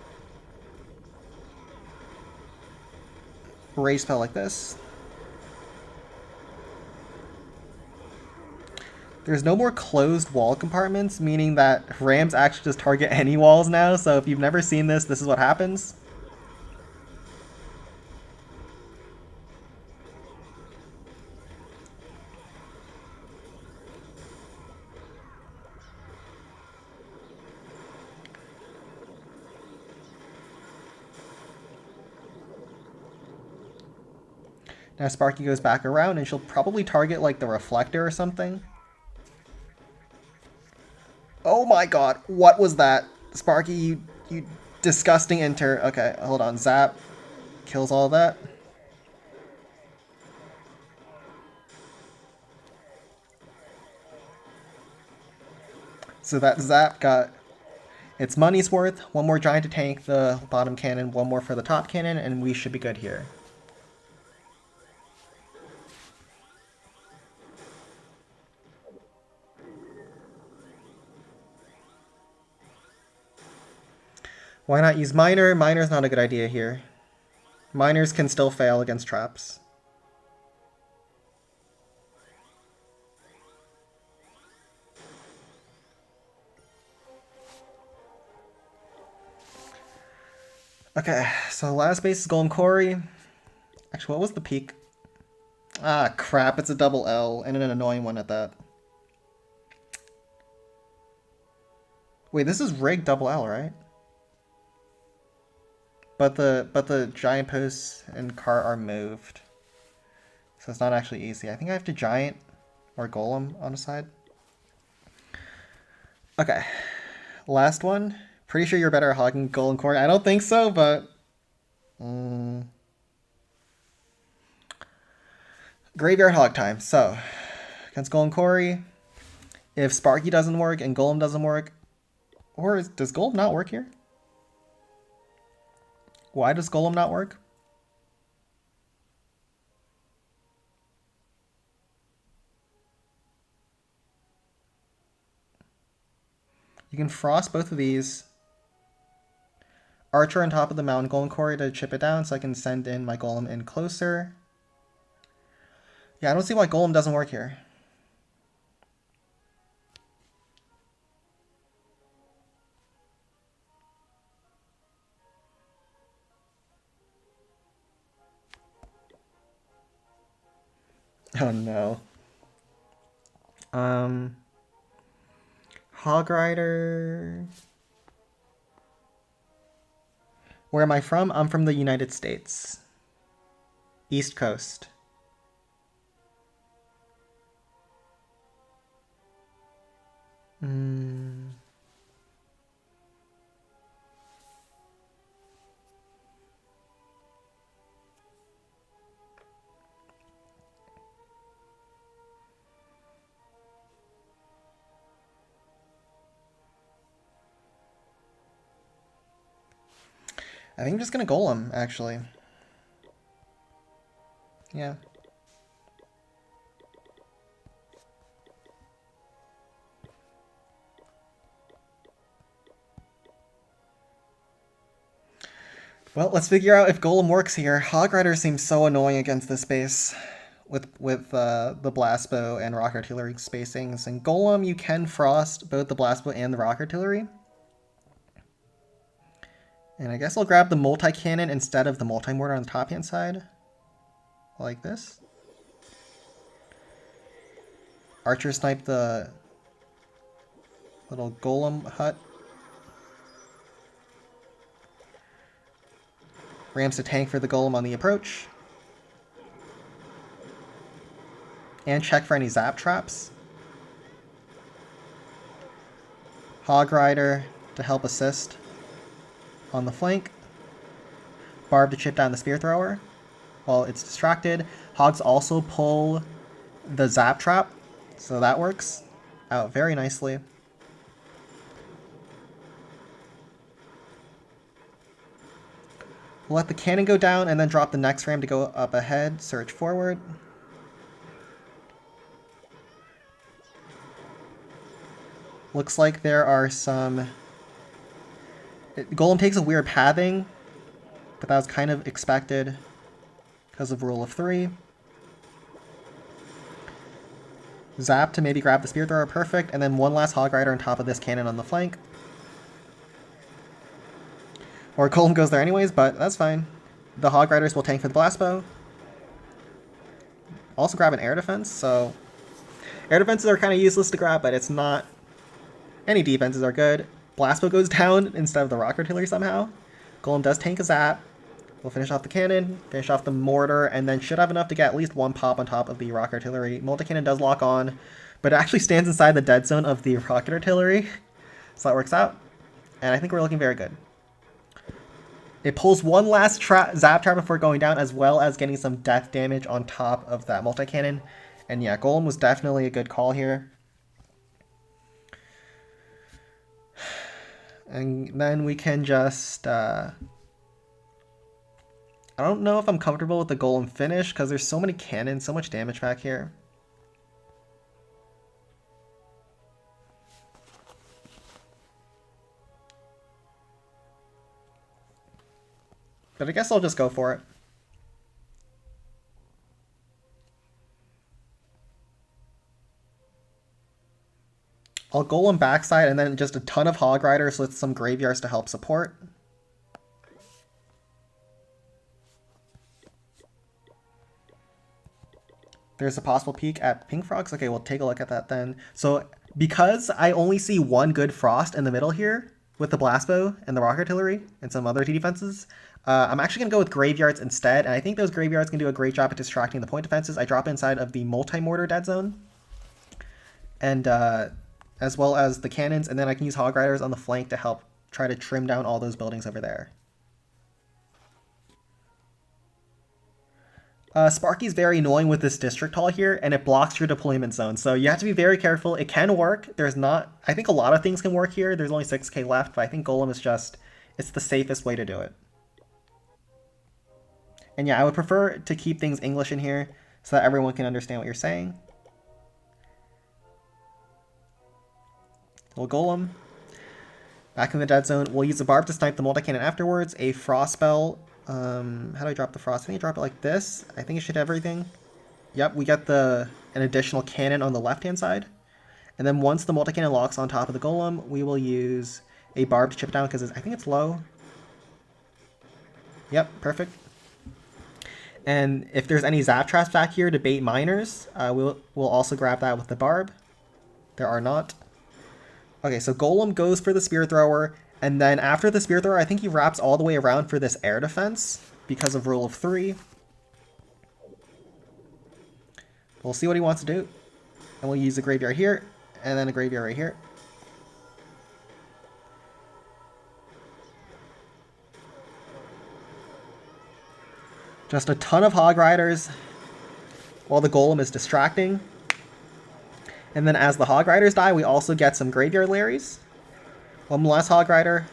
Rage spell like this. There's no more closed wall compartments, meaning that Rams actually just target any walls now, so if you've never seen this, this is what happens. Now Sparky goes back around and she'll probably target like the Reflector or something. Oh my god, what was that? Sparky, you disgusting enter. Okay, hold on. Zap kills all that. So that Zap got its money's worth. One more giant to tank the bottom cannon, one more for the top cannon, and we should be good here. Why not use Miner? Miner's not a good idea here. Miners can still fail against traps. Okay, so last base is Golem Quarry. Actually, what was the peak? Ah, crap, it's a double L, and an annoying one at that. Wait, this is rigged double L, right? But the giant posts and cart are moved. So it's not actually easy. I think I have to giant or golem on the side. Okay. Last one. Pretty sure you're better at hogging Golem Quarry. I don't think so, but... Graveyard hog time. So, against Golem Quarry, if Sparky doesn't work and Golem doesn't work, or does Golem not work here? Why does Golem not work? You can frost both of these. Archer on top of the mountain, Golem Quarry to chip it down so I can send in my Golem in closer. Yeah, I don't see why Golem doesn't work here. Oh no. Hog Rider. Where am I from? I'm from the United States. East Coast. I think I'm just gonna Golem, actually. Yeah. Well, let's figure out if Golem works here. Hog Rider seems so annoying against this base with the Blast Bow and Rock Artillery spacings. And Golem, you can frost both the Blast Bow and the Rock Artillery. And I guess I'll grab the multi-cannon instead of the multi-mortar on the top-hand side. Like this. Archer snipe the little Golem hut. Rams to tank for the Golem on the approach. And check for any zap traps. Hog Rider to help assist on the flank. Barb to chip down the spear thrower while it's distracted. Hogs also pull the zap trap, so that works out very nicely. We'll let the cannon go down and then drop the next ram to go up ahead, surge forward. Looks like there are some... Golem takes a weird pathing, but that was kind of expected because of rule of 3. Zap to maybe grab the spear thrower, perfect, and then one last Hog Rider on top of this cannon on the flank. Or Golem goes there anyways, but that's fine. The Hog Riders will tank for the Blast Bow. Also grab an air defense, so... Air defenses are kind of useless to grab, but it's not... Any defenses are good. Blast Bow goes down instead of the Rock Artillery somehow. Golem does tank a zap. We'll finish off the cannon, finish off the mortar, and then should have enough to get at least one pop on top of the Rock Artillery. Multi-cannon does lock on, but it actually stands inside the dead zone of the Rocket Artillery, so that works out. And I think we're looking very good. It pulls one last zap trap before going down, as well as getting some death damage on top of that multi-cannon. And yeah, Golem was definitely a good call here. And then we can just... I don't know if I'm comfortable with the Golem finish, because there's so many cannons, so much damage back here. But I guess I'll just go for it. I'll Golem backside and then just a ton of Hog Riders with some Graveyards to help support. There's a possible peek at Pink Frogs. Okay, we'll take a look at that then. So because I only see one good Frost in the middle here with the Blast Bow and the Rock Artillery and some other defenses, I'm actually going to go with Graveyards instead. And I think those Graveyards can do a great job at distracting the point defenses. I drop inside of the multi-mortar dead zone. And as well as the cannons, and then I can use Hog Riders on the flank to help try to trim down all those buildings over there. Sparky's very annoying with this district hall here, and it blocks your deployment zone. So you have to be very careful. It can work. There's not... I think a lot of things can work here. There's only 6k left, but I think Golem is just... It's the safest way to do it. And yeah, I would prefer to keep things English in here so that everyone can understand what you're saying. Little Golem. Back in the dead zone. We'll use a barb to snipe the multi-cannon afterwards. A frost spell. How do I drop the frost? I think I drop it like this. I think it should have everything. Yep, we get an additional cannon on the left-hand side. And then once the multi-cannon locks on top of the Golem, we will use a barb to chip down because I think it's low. Yep, perfect. And if there's any zap traps back here to bait miners, we'll also grab that with the barb. There are not. Okay, so Golem goes for the spear thrower. And then after the spear thrower, I think he wraps all the way around for this air defense because of rule of 3. We'll see what he wants to do. And we'll use a graveyard here, and then a graveyard right here. Just a ton of Hog Riders while the Golem is distracting. And then as the Hog Riders die, we also get some Graveyard Larrys. One last Hog Rider.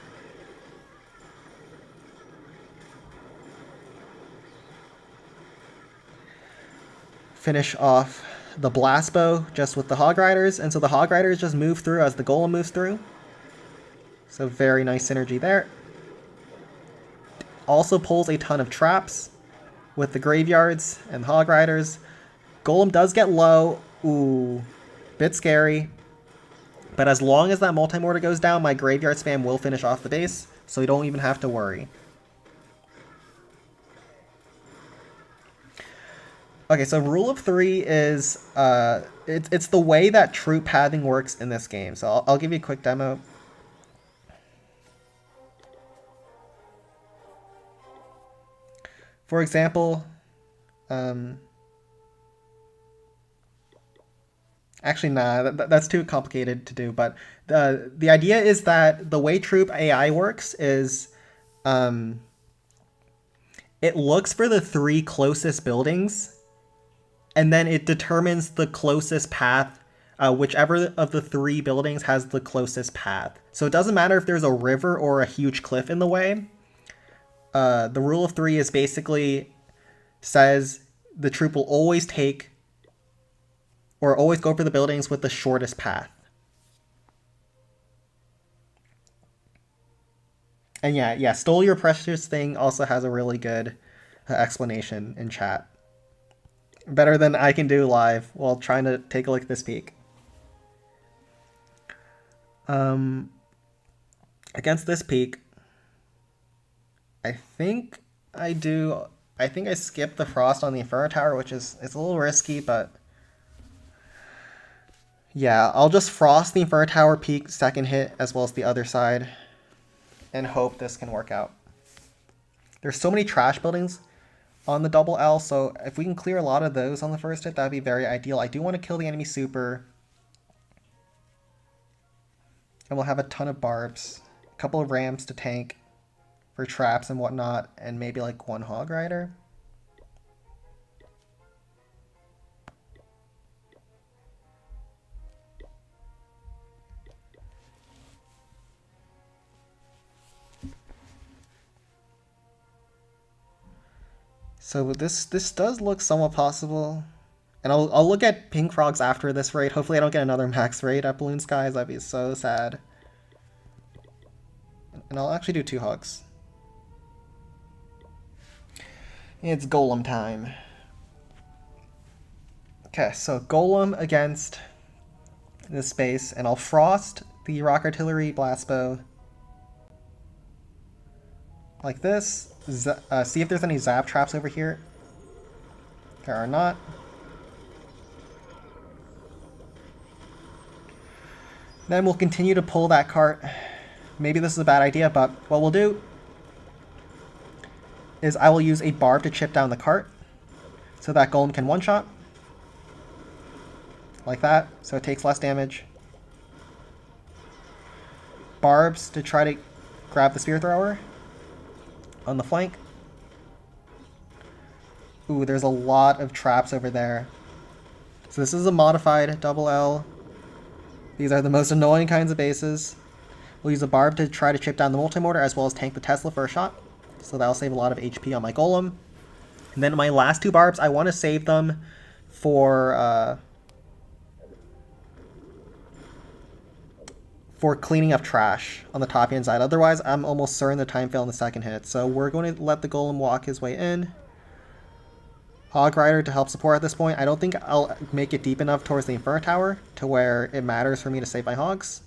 Finish off the Blast Bow just with the Hog Riders. And so the Hog Riders just move through as the Golem moves through. So very nice synergy there. Also pulls a ton of traps with the Graveyards and Hog Riders. Golem does get low. Ooh, bit scary. But as long as that multi-mortar goes down, my Graveyard spam will finish off the base, so we don't even have to worry. Okay, so rule of 3 is, it's the way that troop pathing works in this game. So I'll give you a quick demo. For example, actually, nah, that's too complicated to do. But the idea is that the way troop AI works is it looks for the 3 closest buildings, and then it determines the closest path, whichever of the 3 buildings has the closest path. So it doesn't matter if there's a river or a huge cliff in the way. The rule of 3 is basically says the troop will always take or always go for the buildings with the shortest path. And yeah, Stole Your Precious Thing also has a really good explanation in chat. Better than I can do live while trying to take a look at this peak. Against this peak, I think I skip the Frost on the Inferno Tower, which it's a little risky, but yeah, I'll just Frost the Inferno Tower peak second hit as well as the other side and hope this can work out. There's so many trash buildings on the double L, so if we can clear a lot of those on the first hit, that would be very ideal. I do want to kill the enemy super. And we'll have a ton of barbs, a couple of rams to tank for traps and whatnot, and maybe like 1 Hog Rider. So this does look somewhat possible. And I'll look at Pink Frogs after this raid. Hopefully I don't get another max raid at Balloon Skies. That'd be so sad. And I'll actually do 2 hogs. It's Golem time. Okay, so Golem against this space. And I'll Frost the Rock Artillery Blast Bow. Like this. See if there's any zap traps over here. There are not. Then we'll continue to pull that cart. Maybe this is a bad idea, but what we'll do is I will use a barb to chip down the cart so that Golem can one-shot. Like that, so it takes less damage. Barbs to try to grab the spear thrower on the flank. Ooh, there's a lot of traps over there. So this is a modified double L. These are the most annoying kinds of bases. We'll use a barb to try to chip down the multi-mortar as well as tank the Tesla for a shot. So that'll save a lot of HP on my golem. And then my last two barbs, I want to save them for cleaning up trash on the top hand side. Otherwise, I'm almost certain the time fail in the second hit. So we're going to let the golem walk his way in. Hog Rider to help support at this point. I don't think I'll make it deep enough towards the Inferno Tower to where it matters for me to save my hogs.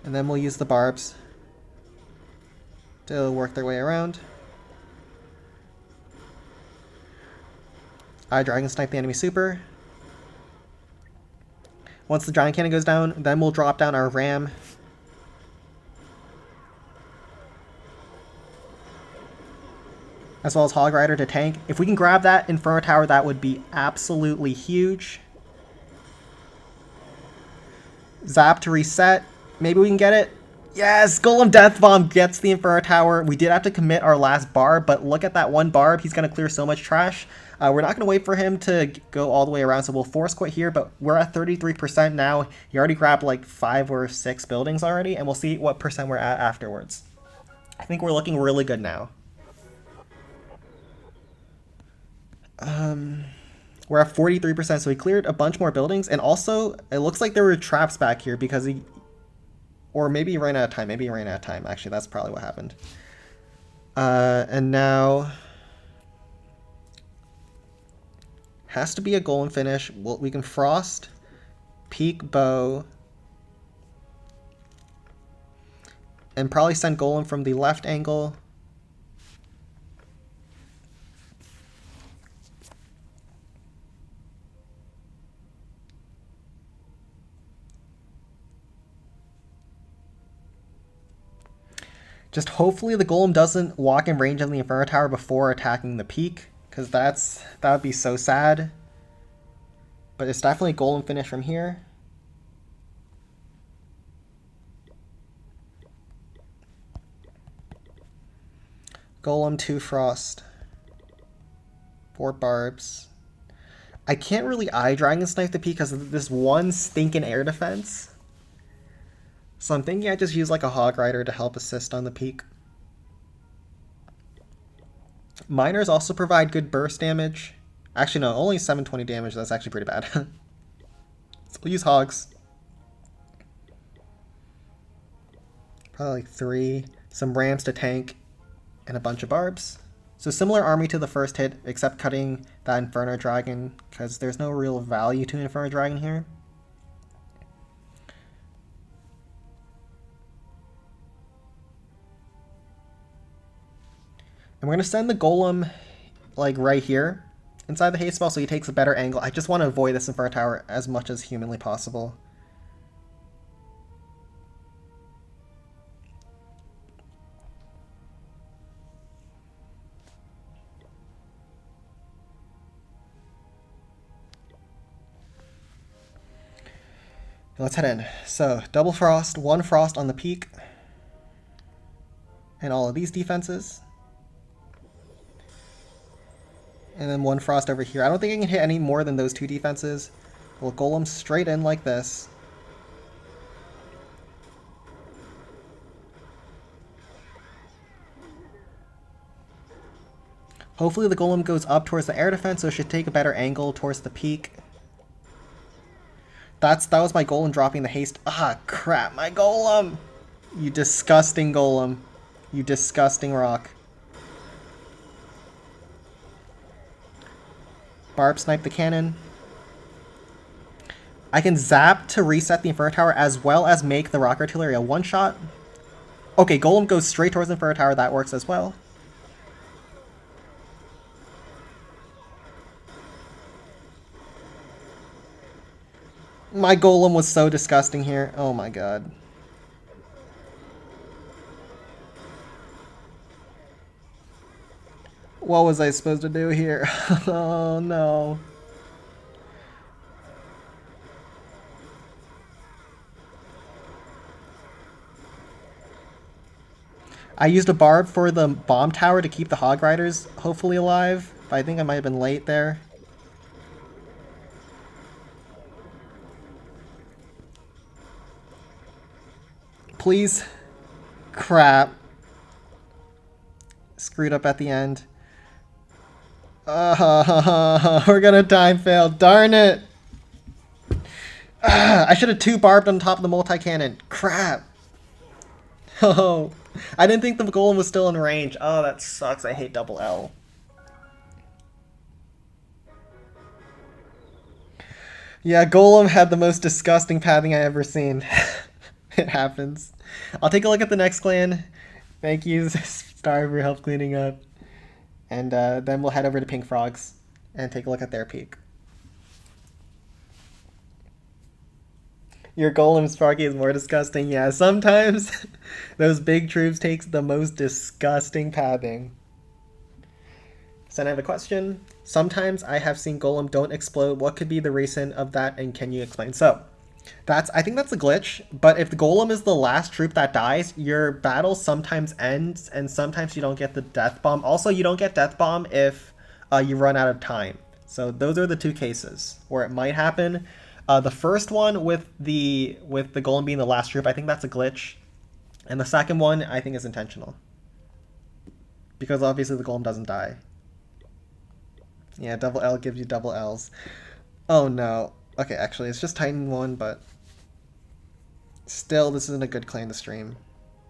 And then we'll use the barbs to work their way around. I Dragon Snipe the enemy super. Once the Giant Cannon goes down, then we'll drop down our Ram. As well as Hog Rider to tank. If we can grab that Inferno Tower, that would be absolutely huge. Zap to reset. Maybe we can get it. Yes! Golem Death Bomb gets the Inferno Tower. We did have to commit our last barb, but look at that one barb. He's going to clear so much trash. We're not going to wait for him to go all the way around, so we'll force quit here, but we're at 33% now. He already grabbed like 5 or 6 buildings already, and we'll see what percent we're at afterwards. I think we're looking really good now. We're at 43%, so he cleared a bunch more buildings, and also it looks like there were traps back here because he, or maybe he ran out of time. Maybe he ran out of time. Actually, that's probably what happened. And now has to be a golem finish. We can frost, peak bow, and probably send golem from the left angle. Just hopefully the golem doesn't walk in range of the Inferno Tower before attacking the peak, because that would be so sad. But it's definitely a golem finish from here. Golem 2 frost. 4 barbs. I can't really eye Dragon Snipe the peak because of this one stinking air defense. So I'm thinking I just use like a Hog Rider to help assist on the peak. Miners also provide good burst damage. Actually, no, only 720 damage. That's actually pretty bad. So we'll use Hogs. Probably like 3. Some Rams to tank. And a bunch of Barbs. So similar army to the first hit, except cutting that Inferno Dragon, because there's no real value to Inferno Dragon here. And we're going to send the Golem, like, right here, inside the haste spell, so he takes a better angle. I just want to avoid this Inferno Tower as much as humanly possible. Let's head in. So, double frost, 1 frost on the peak, and all of these defenses. And then 1 frost over here. I don't think I can hit any more than those 2 defenses. We'll golem straight in like this. Hopefully the golem goes up towards the air defense, so it should take a better angle towards the peak. That was my golem dropping the haste. Ah, crap, my golem! You disgusting golem. You disgusting rock. Barb snipe the cannon. I can zap to reset the Inferno Tower as well as make the rock artillery a one-shot. Okay, golem goes straight towards the Inferno Tower. That works as well. My golem was so disgusting here. Oh my god. What was I supposed to do here? Oh no. I used a barb for the bomb tower to keep the hog riders hopefully alive, but I think I might have been late there. Please. Crap. Screwed up at the end. We're gonna time fail. Darn it. I should have 2-barbed on top of the multi-cannon. Crap. Oh, I didn't think the golem was still in range. Oh, that sucks. I hate double L. Yeah, golem had the most disgusting pathing I ever seen. It happens. I'll take a look at the next clan. Thank you, Star, for help cleaning up. And then we'll head over to Pink Frogs and take a look at their peak. Your golem Sparky is more disgusting. Yeah, sometimes those big troops takes the most disgusting pathing. So I have a question. Sometimes I have seen golem don't explode. What could be the reason of that, and can you explain? So I think that's a glitch, but if the golem is the last troop that dies, your battle sometimes ends, and sometimes you don't get the death bomb. Also, you don't get death bomb if you run out of time. So those are the two cases where it might happen. The first one with the golem being the last troop, I think that's a glitch. And the second one, I think, is intentional. Because obviously the golem doesn't die. Yeah, double L gives you double Ls. Oh no. Okay, actually, it's just Titan 1, but still, this isn't a good claim to stream.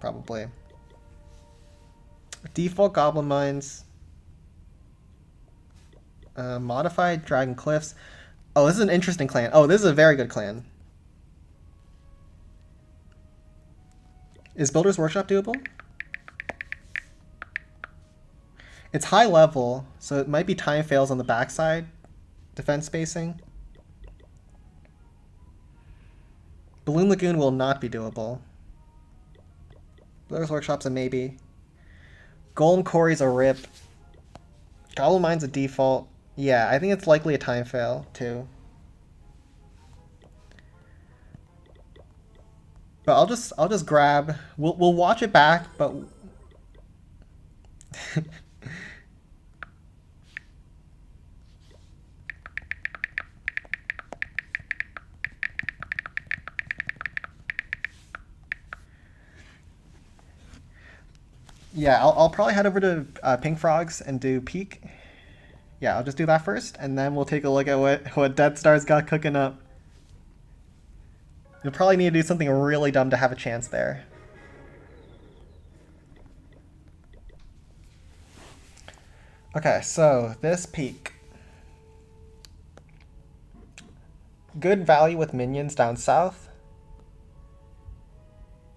Probably. Default Goblin Mines. Modified Dragon Cliffs. Oh, this is an interesting clan. Oh, this is a very good clan. Is Builder's Workshop doable? It's high level, so it might be time fails on the backside. Defense spacing. Balloon Lagoon will not be doable. Builder's Workshop's a maybe. Golem Quarry's a rip. Goblin Mine's a default. Yeah, I think it's likely a time fail, too. But I'll just grab. We'll watch it back, but yeah, I'll probably head over to Pink Frogs and do peak. Yeah, I'll just do that first, and then we'll take a look at what Death Star's got cooking up. You'll probably need to do something really dumb to have a chance there. Okay, so this peak. Good value with minions down south.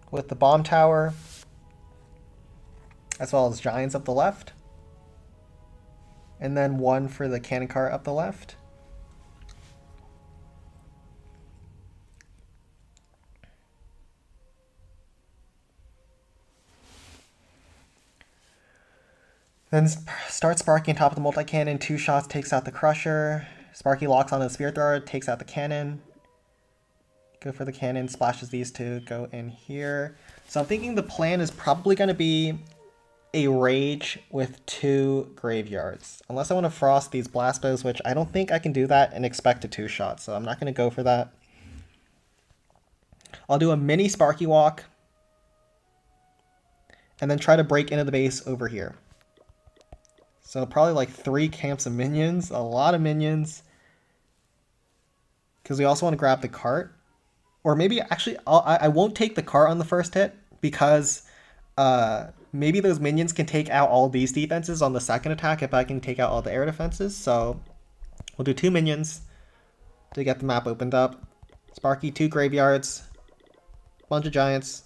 With the bomb tower. As well as giants up the left. And then one for the cannon cart up the left. Then start Sparky on top of the multi-cannon. 2 shots takes out the Crusher. Sparky locks on the Spear Thrower, takes out the cannon. Go for the cannon, splashes these two, go in here. So I'm thinking the plan is probably going to be a Rage with 2 Graveyards. Unless I want to Frost these Blast Bows, which I don't think I can do that and expect a 2-shot. So I'm not going to go for that. I'll do a mini Sparky Walk. And then try to break into the base over here. So probably like 3 camps of minions, a lot of minions. Because we also want to grab the cart. Or maybe, actually, I won't take the cart on the first hit. Because maybe those minions can take out all these defenses on the second attack if I can take out all the air defenses. So we'll do 2 minions to get the map opened up. Sparky, 2 graveyards. Bunch of giants.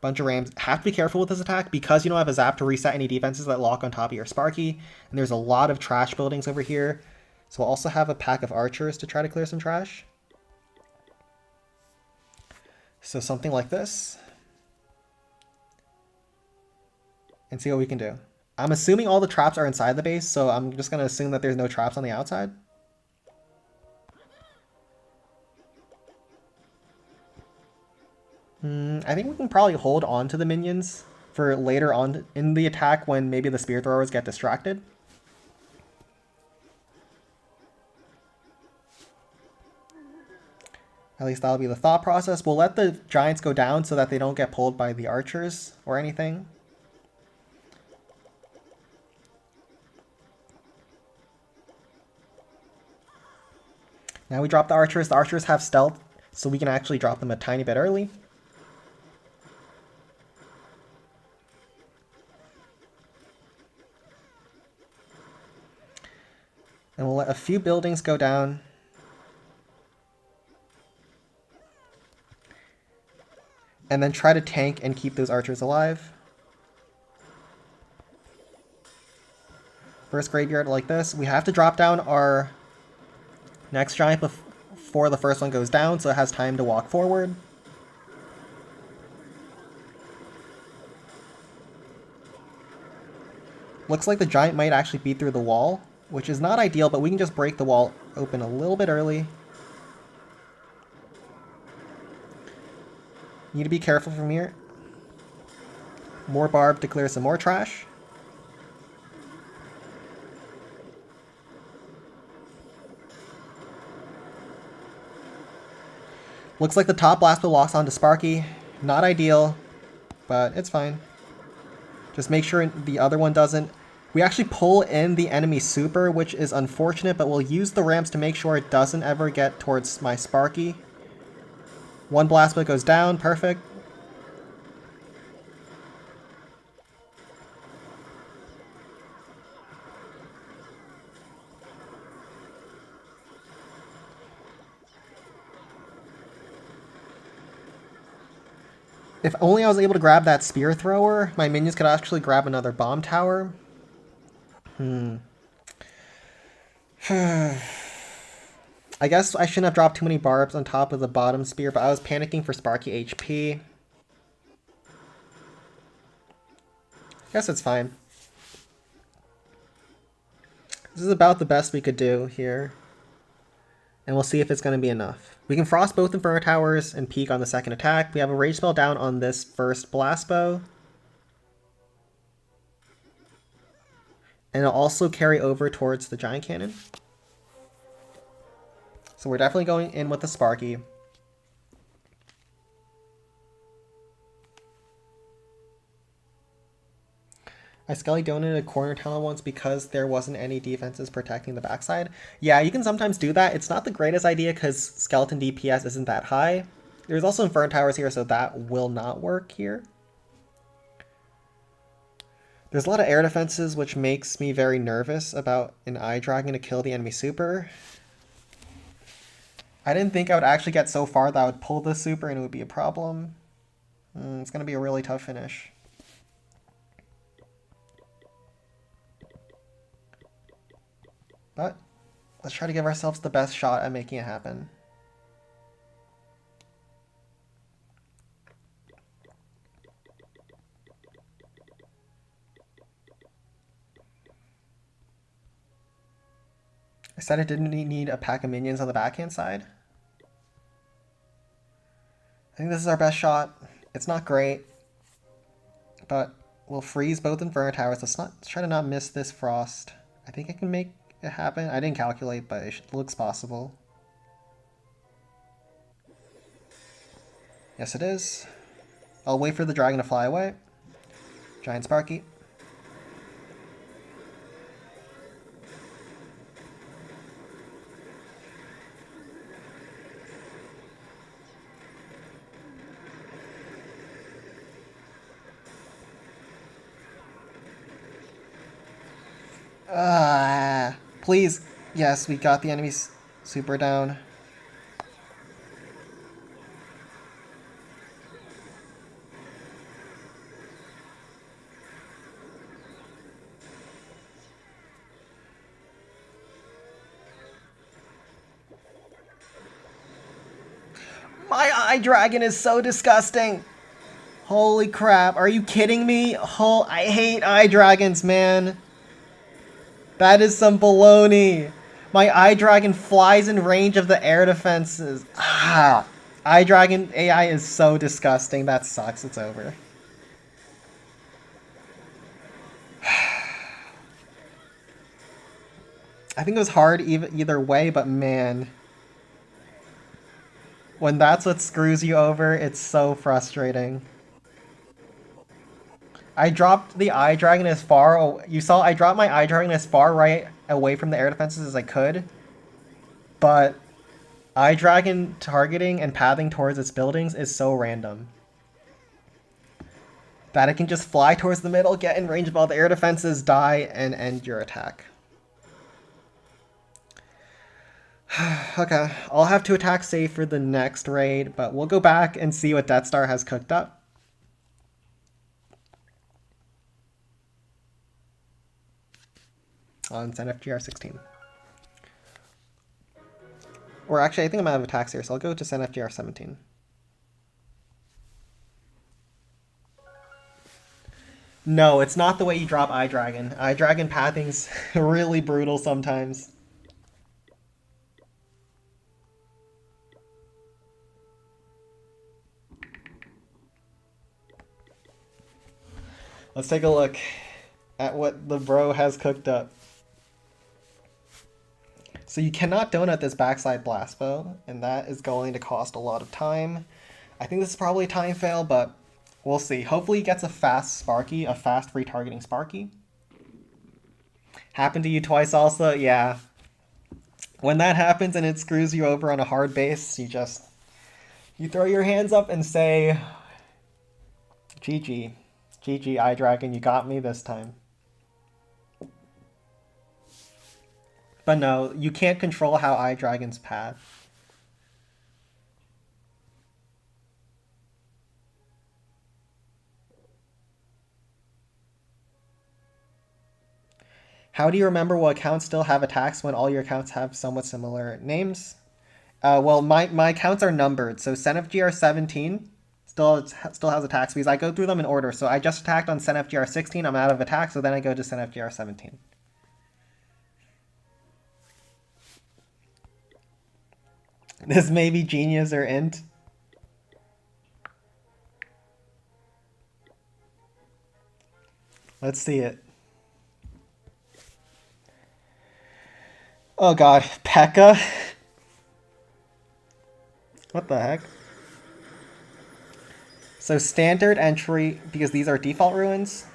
Bunch of rams. Have to be careful with this attack because you don't have a zap to reset any defenses that lock on top of your Sparky. And there's a lot of trash buildings over here. So we'll also have a pack of archers to try to clear some trash. So something like this. And see what we can do. I'm assuming all the traps are inside the base, so I'm just going to assume that there's no traps on the outside. I think we can probably hold on to the minions for later on in the attack when maybe the spear throwers get distracted. At least that'll be the thought process. We'll let the giants go down so that they don't get pulled by the archers or anything. Now we drop the archers. The archers have stealth, so we can actually drop them a tiny bit early. And we'll let a few buildings go down. And then try to tank and keep those archers alive. First graveyard like this. We have to drop down our next giant before the first one goes down, so it has time to walk forward. Looks like the giant might actually beat through the wall, which is not ideal, but we can just break the wall open a little bit early. Need to be careful from here. More barb to clear some more trash. Looks like the top blast will locks onto Sparky. Not ideal, but it's fine. Just make sure the other one doesn't. We actually pull in the enemy super, which is unfortunate, but we'll use the ramps to make sure it doesn't ever get towards my Sparky. One blast bolt goes down, perfect. If only I was able to grab that spear thrower, my minions could actually grab another bomb tower. I guess I shouldn't have dropped too many barbs on top of the bottom spear, but I was panicking for Sparky HP. I guess it's fine. This is about the best we could do here. And we'll see if it's going to be enough. We can frost both Inferno Towers and peek on the second attack. We have a rage spell down on this first blast bow. And it'll also carry over towards the giant cannon. So we're definitely going in with the Sparky. I Skelly donated a corner tunnel once because there wasn't any defenses protecting the backside. Yeah, you can sometimes do that. It's not the greatest idea because skeleton DPS isn't that high. There's also Inferno Towers here, so that will not work here. There's a lot of air defenses, which makes me very nervous about an Eye Dragon to kill the enemy super. I didn't think I would actually get so far that I would pull the super and it would be a problem. It's going to be a really tough finish. But let's try to give ourselves the best shot at making it happen. I said I didn't need a pack of minions on the backhand side. I think this is our best shot. It's not great, but we'll freeze both Inferno Towers. Let's try to not miss this frost. I think I can make it happen. I didn't calculate, but it looks possible. Yes, it is. I'll wait for the dragon to fly away. Giant Sparky. Please. Yes, we got the enemy's super down. My Eye Dragon is so disgusting. Holy crap. Are you kidding me? I hate Eye Dragons, man. That is some baloney. My Eye Dragon flies in range of the air defenses. Eye Dragon AI is so disgusting. That sucks. It's over. I think it was hard either way, but man, when that's what screws you over, it's so frustrating. I dropped the Eye Dragon as far... You saw I dropped my Eye Dragon as far right away from the air defenses as I could. But Eye Dragon targeting and pathing towards its buildings is so random that it can just fly towards the middle, get in range of all the air defenses, die, and end your attack. Okay, I'll have to attack safe for the next raid, but we'll go back and see what Death Star has cooked up. On SNFGR 16. Or actually, I think I'm out of attacks here, so I'll go to SNFGR 17. No, it's not the way you drop Eye Dragon. Eye Dragon pathing's really brutal sometimes. Let's take a look at what the bro has cooked up. So you cannot donut this backside blast bow, and that is going to cost a lot of time. I think this is probably a time fail, but we'll see. Hopefully he gets a fast Sparky, a fast retargeting Sparky. Happened to you twice also? Yeah. When that happens and it screws you over on a hard base, you throw your hands up and say, GG. GG, Eye Dragon, you got me this time. But no, you can't control how Eye Dragons path. How do you remember what accounts still have attacks when all your accounts have somewhat similar names? Well, my accounts are numbered, so SNFGR 17 still has attacks because I go through them in order. So I just attacked on SNFGR 16, I'm out of attack, so then I go to SNFGR 17. This may be genius or int. Let's see it. Oh god, P.E.K.K.A. What the heck? So standard entry, because these are default ruins.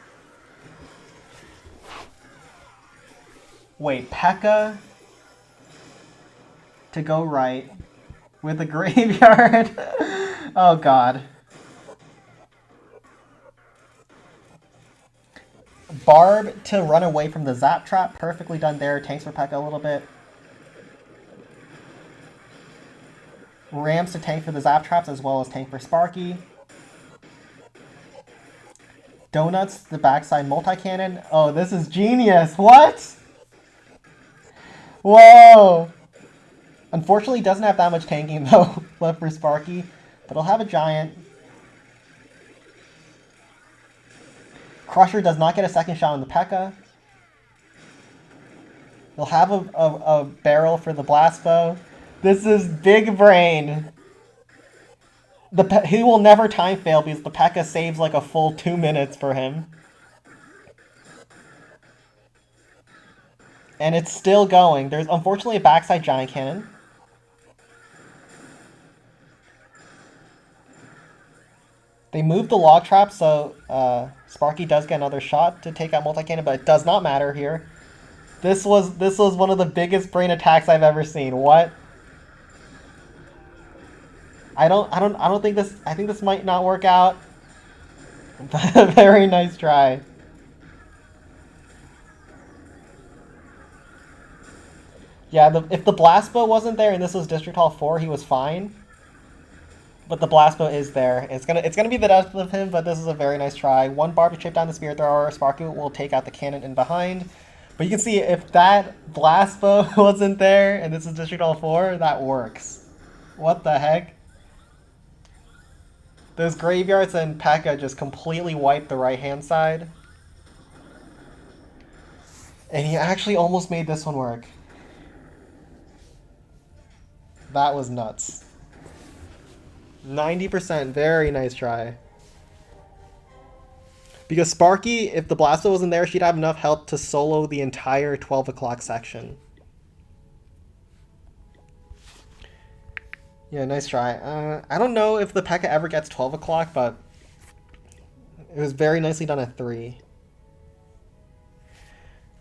Wait, P.E.K.K.A. to go right with a graveyard. Oh god. Barb to run away from the Zap Trap. Perfectly done there. Tanks for P.E.K.K.A. a little bit. Rams to tank for the Zap Traps as well as tank for Sparky. Donuts, the backside multi-cannon. Oh, this is genius. What? Whoa. Unfortunately, it doesn't have that much tanking, though, left for Sparky. But he'll have a giant. Crusher does not get a second shot on the P.E.K.K.A. He'll have a barrel for the blast bow. This is big brain. He will never time fail because the P.E.K.K.A. saves like a full 2 minutes for him. And it's still going. There's unfortunately a backside giant cannon. They moved the log trap, so Sparky does get another shot to take out multi-cannon, but it does not matter here. This was one of the biggest brain attacks I've ever seen. What? I don't think this. I think this might not work out. Very nice try. Yeah, if the blast bow wasn't there and this was District Hall 4, he was fine. But the blast bow is there. It's gonna be the death of him, but this is a very nice try. One barb to chip down the spear thrower. Sparky will take out the cannon in behind. But you can see if that blast bow wasn't there and this is District Hall 4, that works. What the heck? Those graveyards and P.E.K.K.A. just completely wiped the right-hand side. And he actually almost made this one work. That was nuts. 90%, very nice try. Because Sparky, if the Blasto wasn't there, she'd have enough health to solo the entire 12 o'clock section. Yeah, nice try. I don't know if the P.E.K.K.A ever gets 12 o'clock, but it was very nicely done at 3.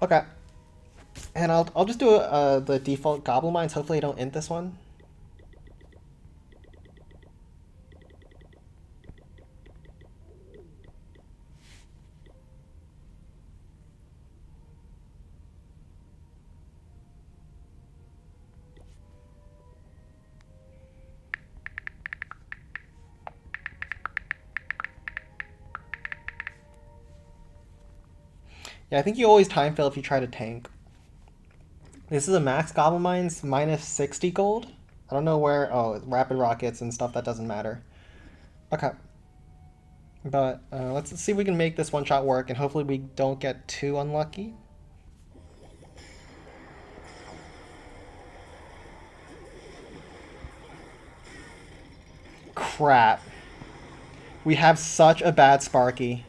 Okay. And I'll just do the default Goblin Mines. Hopefully I don't int this one. Yeah, I think you always time fail if you try to tank. This is a max Goblin Mines, minus 60 gold. I don't know where... Oh, rapid rockets and stuff, that doesn't matter. Okay. But let's see if we can make this one-shot work, and hopefully we don't get too unlucky. Crap. We have such a bad Sparky.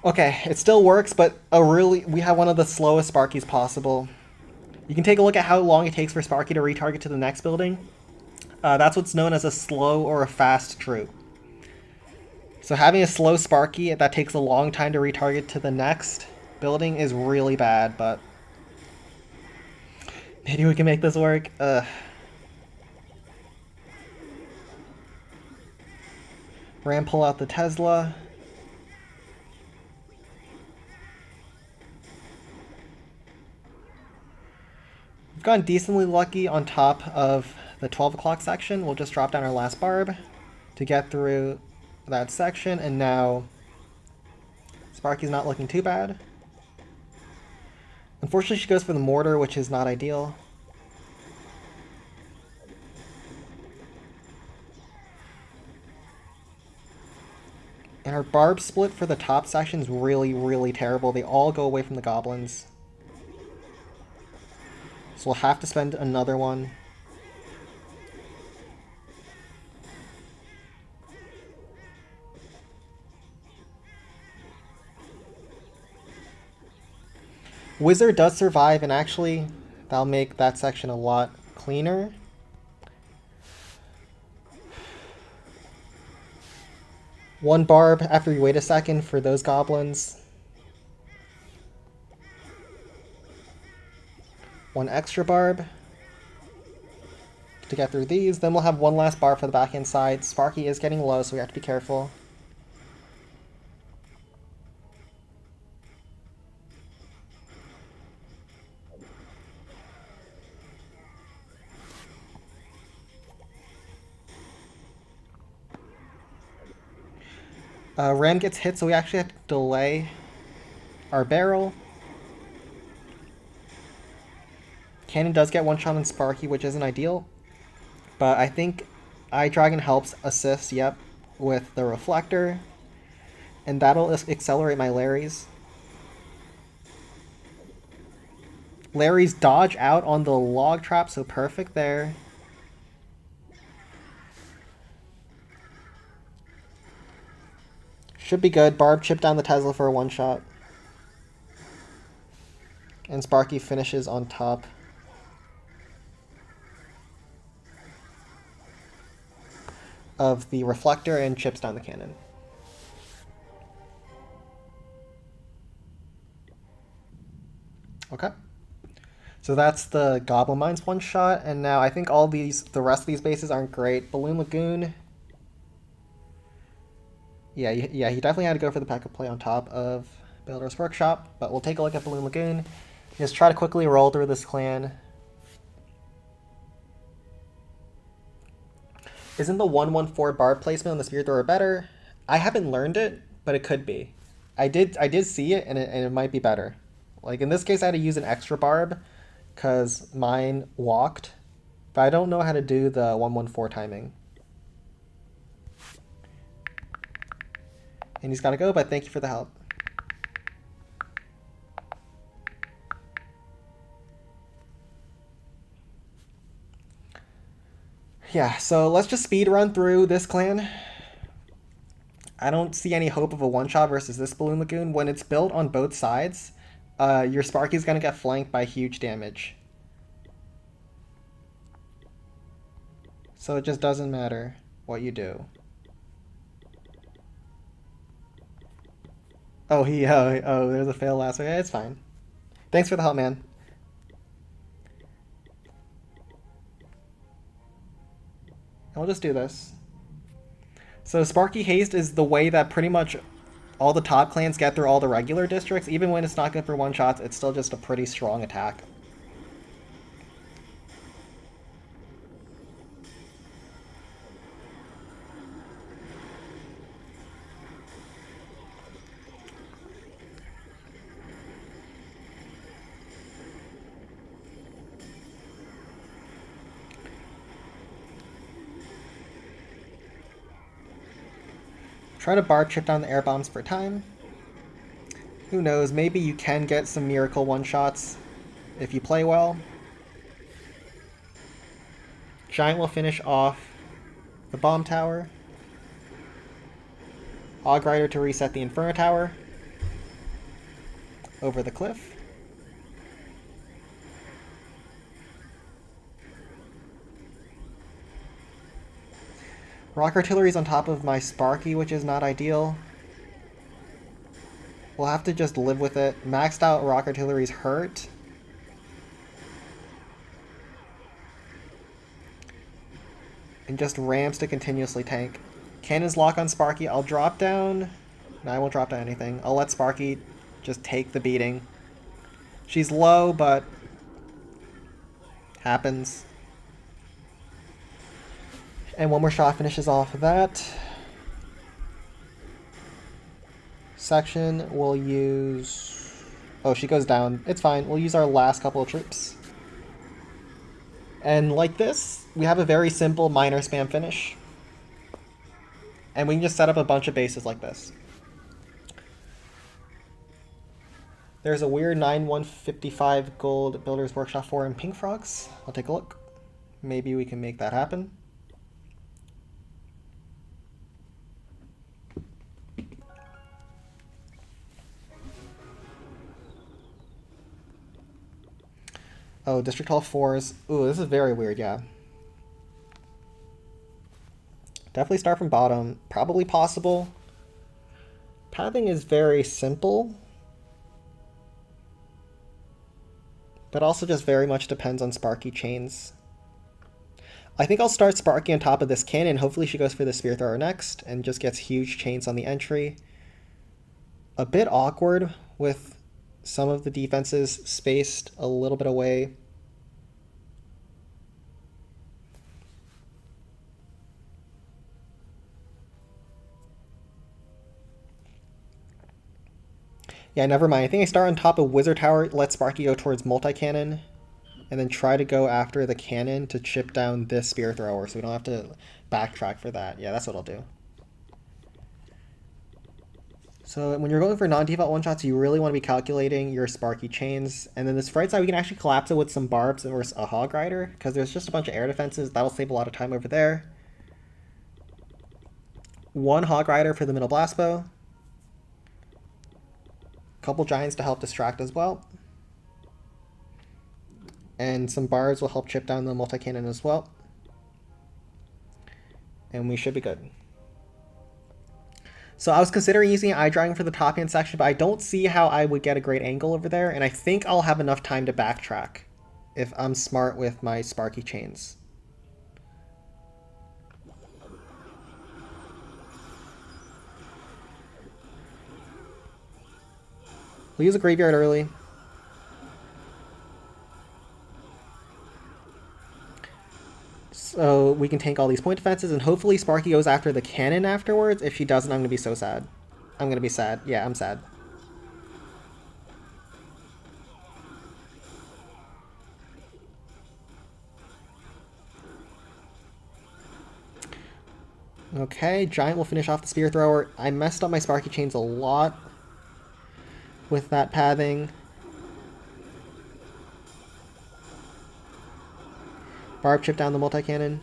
Okay, it still works, but we have one of the slowest Sparkies possible. You can take a look at how long it takes for Sparky to retarget to the next building. That's what's known as a slow or a fast troop. So having a slow Sparky that takes a long time to retarget to the next building is really bad, but maybe we can make this work. Ram pull out the Tesla. We've gotten decently lucky on top of the 12 o'clock section. We'll just drop down our last barb to get through that section, and now Sparky's not looking too bad. Unfortunately, she goes for the mortar, which is not ideal. And our barb split for the top section is really, really terrible. They all go away from the goblins. So we'll have to spend another one. Wizard does survive, and actually that'll make that section a lot cleaner. One barb after we wait a second for those goblins. One extra barb to get through these. Then we'll have one last barb for the backhand side. Sparky is getting low, so we have to be careful. Ram gets hit, so we actually have to delay our barrel. Cannon does get one shot on Sparky, which isn't ideal. But I think iDragon helps assist, yep, with the Reflector. And that'll accelerate my Larry's. Larry's dodge out on the log trap, so perfect there. Should be good. Barb chipped down the Tesla for a one-shot. And Sparky finishes on top. Of the Reflector and chips down the cannon. Okay. So that's the Goblin Mines one-shot, and now I think the rest of these bases aren't great. Balloon Lagoon. Yeah, he definitely had to go for the P.E.K.K.A play on top of Builder's Workshop, but we'll take a look at Balloon Lagoon. Just try to quickly roll through this clan. Isn't the 1-1-4 barb placement on the Spear Thrower better? I haven't learned it, but it could be. I did see it, and it might be better. Like in this case, I had to use an extra barb because mine walked, but I don't know how to do the 1-1-4 timing. And he's got to go, but thank you for the help. Yeah, so let's just speed run through this clan. I don't see any hope of a one-shot versus this Balloon Lagoon. When it's built on both sides, your Sparky's going to get flanked by huge damage. So it just doesn't matter what you do. Oh, there's a fail last week. Yeah, it's fine. Thanks for the help, man. I'll just do this. So Sparky Haste is the way that pretty much all the top clans get through all the regular districts. Even when it's not good for one-shots, it's still just a pretty strong attack. Try to bar chip down the air bombs for time. Who knows, maybe you can get some miracle one-shots if you play well. Giant will finish off the bomb tower. Hog Rider to reset the Inferno Tower. Over the cliff. Rock Artillery's on top of my Sparky, which is not ideal. We'll have to just live with it. Maxed out Rock Artillery's hurt. And just ramps to continuously tank. Cannons lock on Sparky. I'll drop down. No, I won't drop down anything. I'll let Sparky just take the beating. She's low, but happens. And one more shot finishes off that section. We'll use... Oh, she goes down. It's fine. We'll use our last couple of troops. And like this, we have a very simple minor spam finish. And we can just set up a bunch of bases like this. There's a weird 9155 gold Builder's Workshop 4 in Pink Frogs. I'll take a look. Maybe we can make that happen. Oh, District Hall 4s. Ooh, this is very weird, yeah. Definitely start from bottom. Probably possible. Pathing is very simple. But also just very much depends on Sparky chains. I think I'll start Sparky on top of this cannon. Hopefully she goes for the Spear Thrower next and just gets huge chains on the entry. A bit awkward with some of the defenses spaced a little bit away. Yeah, never mind. I think I start on top of Wizard Tower, let Sparky go towards multi-cannon, and then try to go after the cannon to chip down this Spear Thrower so we don't have to backtrack for that. Yeah, that's what I'll do. So when you're going for non-default one-shots, you really want to be calculating your Sparky chains. And then this right side, we can actually collapse it with some barbs or a Hog Rider, because there's just a bunch of air defenses. That'll save a lot of time over there. One Hog Rider for the middle blast bow. Couple Giants to help distract as well. And some barbs will help chip down the multi-cannon as well. And we should be good. So I was considering using Eye Dragon for the top hand section, but I don't see how I would get a great angle over there, and I think I'll have enough time to backtrack if I'm smart with my Sparky chains. We'll use a graveyard early. So we can tank all these point defenses, and hopefully Sparky goes after the cannon afterwards. If she doesn't, I'm going to be so sad. I'm going to be sad. Yeah, I'm sad. Okay, Giant will finish off the Spear Thrower. I messed up my Sparky chains a lot with that pathing. Barb chip down the multi-cannon.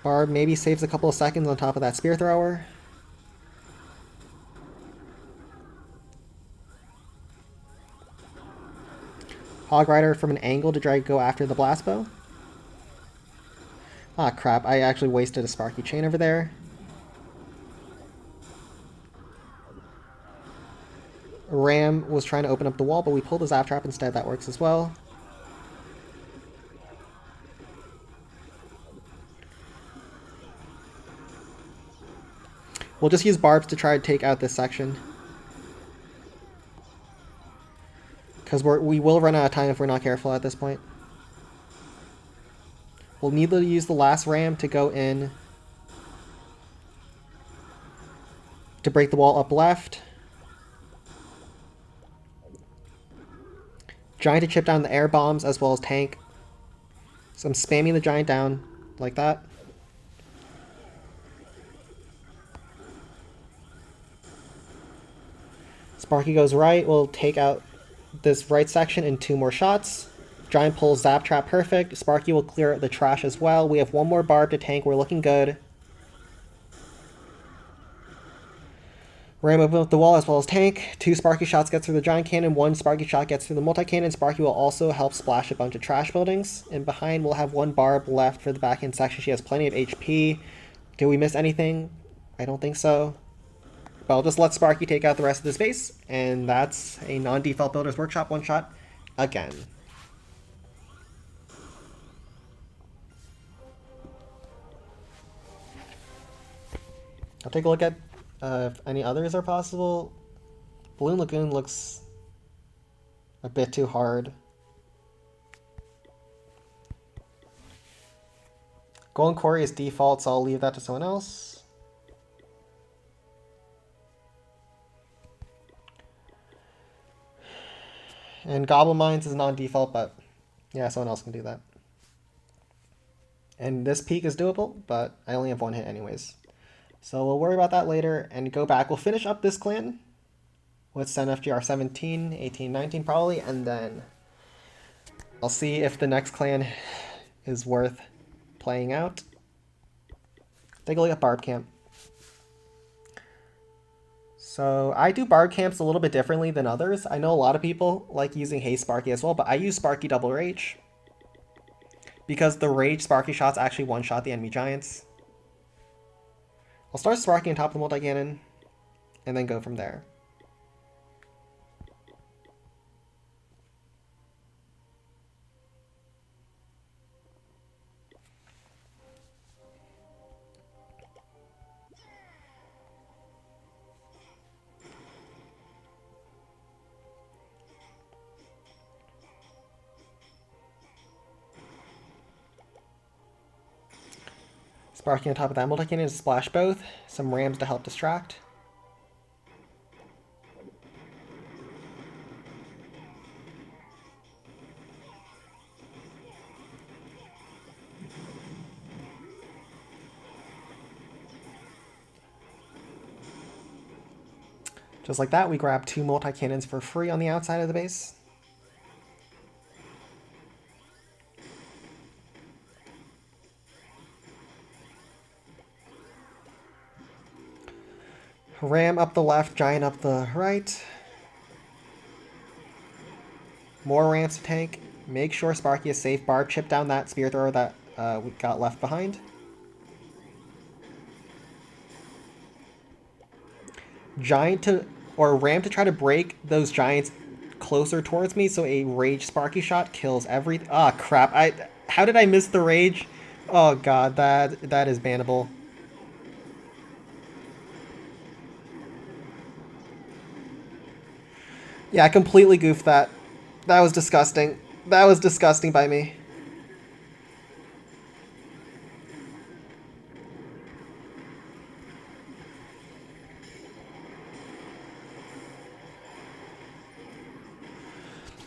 Barb Barb maybe saves a couple of seconds on top of that Spear Thrower. Hog Rider from an angle to try to go after the Blast Bow. Ah, crap. I actually wasted a Sparky Chain over there. Ram was trying to open up the wall, but we pulled the Zap Trap instead. That works as well. We'll just use Barbs to try to take out this section. Because we will run out of time if we're not careful at this point. We'll need to use the last Ram to go in to break the wall up left. Giant to chip down the air bombs as well as tank. So I'm spamming the Giant down like that. Sparky goes right. We'll take out this right section in 2 more shots. Giant pulls Zap Trap perfect. Sparky will clear the trash as well. We have 1 more Barb to tank. We're looking good. Ram open up the wall as well as tank. 2 Sparky shots get through the Giant Cannon. 1 Sparky shot gets through the multi-cannon. Sparky will also help splash a bunch of trash buildings. And behind we'll have 1 Barb left for the backhand section. She has plenty of HP. Did we miss anything? I don't think so. But I'll just let Sparky take out the rest of this base. And that's a non-default Builder's Workshop one-shot again. I'll take a look at if any others are possible. Balloon Lagoon looks a bit too hard. Golden Quarry is default, so I'll leave that to someone else. And Goblin Mines is non-default, but yeah, someone else can do that. And this peak is doable, but I only have 1 hit anyways. So we'll worry about that later and go back. We'll finish up this clan with SenFGR 17, 18, 19 probably, and then I'll see if the next clan is worth playing out. Take a look at Barb Camp. So I do Barb Camps a little bit differently than others. I know a lot of people like using Haste Sparky as well, but I use Sparky Double Rage because the Rage Sparky shots actually one-shot the enemy Giants. I'll start Sparky on top of the multi-cannon and then go from there. Sparky on top of that multi-cannon to splash both. Some Rams to help distract. Just like that, we grab 2 multi-cannons for free on the outside of the base. Ram up the left, Giant up the right. More Rams to tank. Make sure Sparky is safe. Barb chip down that Spear Thrower that we got left behind. Giant to, or Ram to try to break those Giants closer towards me, so a Rage Sparky shot kills everything. Ah, crap. How did I miss the Rage? Oh god, that is bannable. Yeah, I completely goofed that. That was disgusting. That was disgusting by me.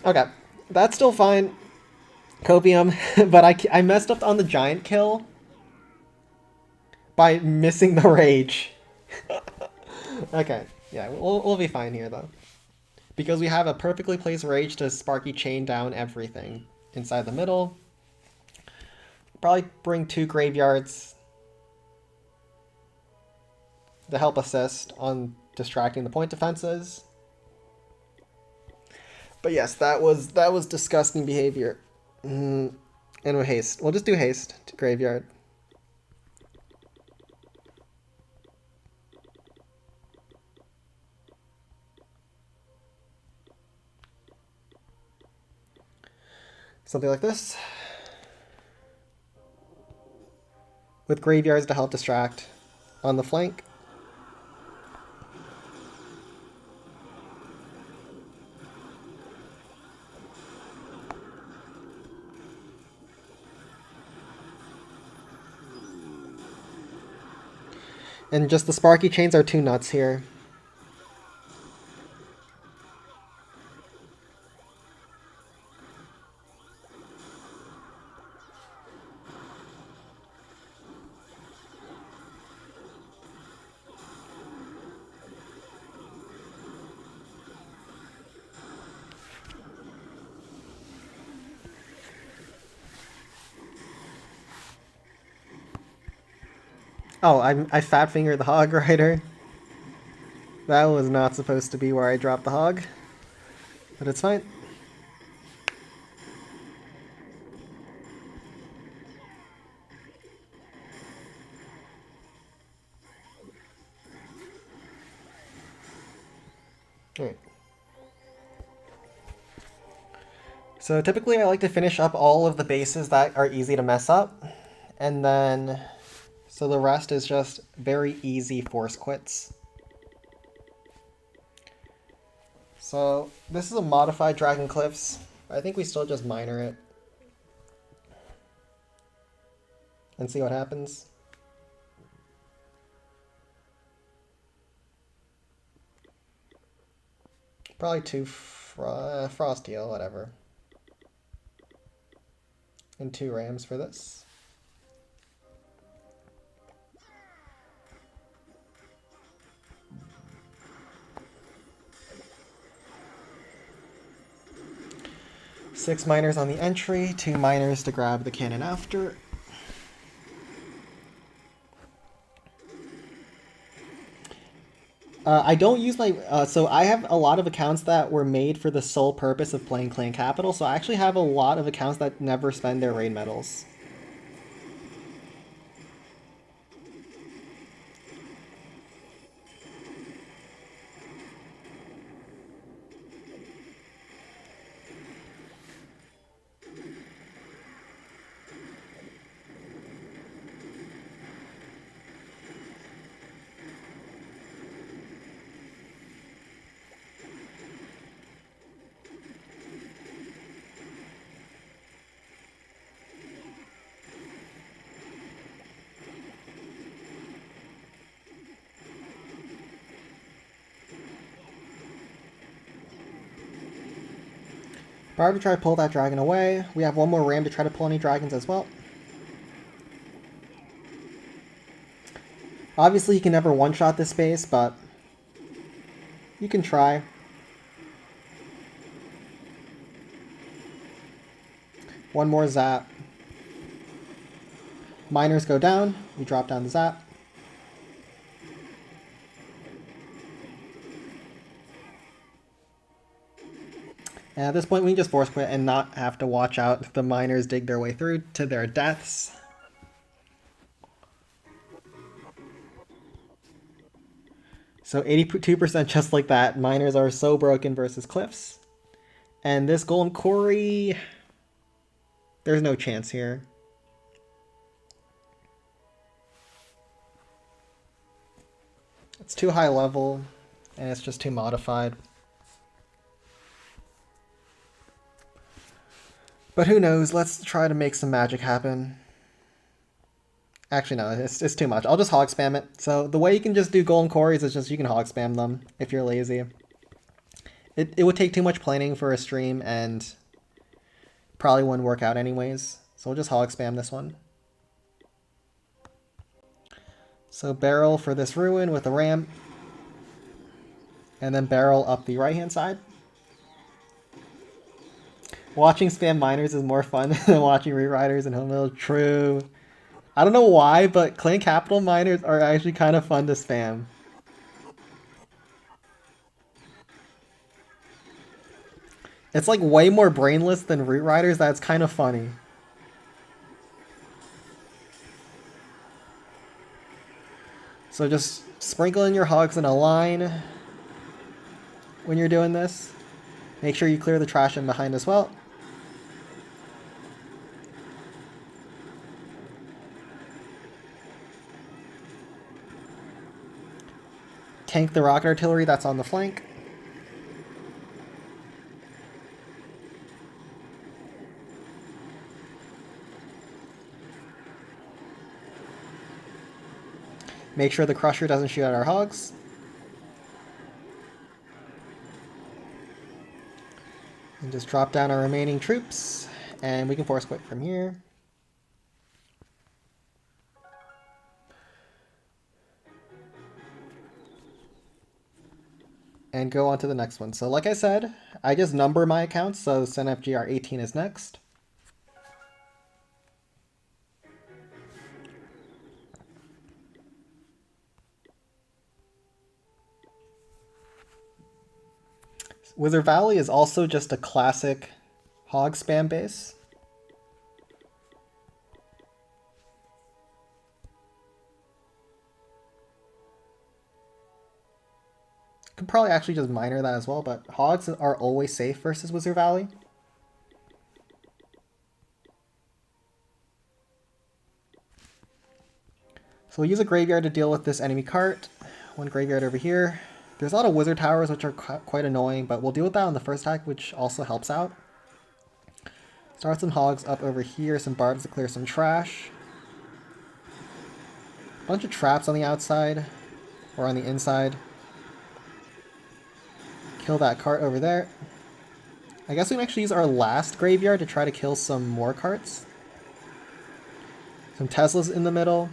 Okay, that's still fine. Copium, but I messed up on the Giant kill by missing the Rage. Okay, yeah, we'll be fine here though. Because we have a perfectly placed Rage to Sparky chain down everything inside the middle. Probably bring 2 graveyards. to help assist on distracting the point defenses. But yes, that was disgusting behavior. And with haste. We'll just do haste to graveyard. Something like this. With graveyards to help distract on the flank. And just the Sparky chains are too nuts here. Oh, I fat fingered the hog rider. That was not supposed to be where I dropped the hog. But it's fine. Alright. So typically I like to finish up all of the bases that are easy to mess up. And then... so the rest is just very easy force quits. So this is a modified Dragon Cliffs. I think we still just minor it. And see what happens. Probably 2 Frost Heal, whatever. And 2 Rams for this. Six miners on the entry, 2 miners to grab the cannon after. I don't use my... so I have a lot of accounts that were made for the sole purpose of playing Clan Capital, so I actually have a lot of accounts that never spend their raid medals. Barb to try to pull that dragon away. We have one more ram to try to pull any dragons as well. Obviously, you can never one-shot this space, but you can try. One more zap. Miners go down. We drop down the zap. And at this point, we can just force quit and not have to watch out the miners dig their way through to their deaths. So 82% just like that. Miners are so broken versus Cliffs. And this Golem Quarry, there's no chance here. It's too high level, and it's just too modified. But who knows, let's try to make some magic happen. Actually, no, it's too much. I'll just hog spam it. So the way you can just do golden quarries is just you can hog spam them if you're lazy. It would take too much planning for a stream and probably wouldn't work out anyways. So we'll just hog spam this one. So barrel for this ruin with a ram. And then barrel up the right-hand side. Watching spam miners is more fun than watching reriders and home build. True. I don't know why, but Clan Capital miners are actually kind of fun to spam. It's like way more brainless than Root Riders. That's kind of funny. So just sprinkle in your hogs in a line when you're doing this. Make sure you clear the trash in behind as well. Tank the rocket artillery that's on the flank. Make sure the crusher doesn't shoot at our hogs. And just drop down our remaining troops, and we can force quit from here. And go on to the next one. So like I said, I just number my accounts, so SenFGR 18 is next. Wizard Valley is also just a classic hog spam base. Could probably actually just minor that as well, but hogs are always safe versus Wizard Valley. So we'll use a graveyard to deal with this enemy cart. One graveyard over here. There's a lot of wizard towers, which are quite annoying, but we'll deal with that on the first attack, which also helps out. Start some hogs up over here, some barbs to clear some trash. Bunch of traps on the outside, or on the inside. Kill that cart over there. I guess we can actually use our last graveyard to try to kill some more carts. Some Teslas in the middle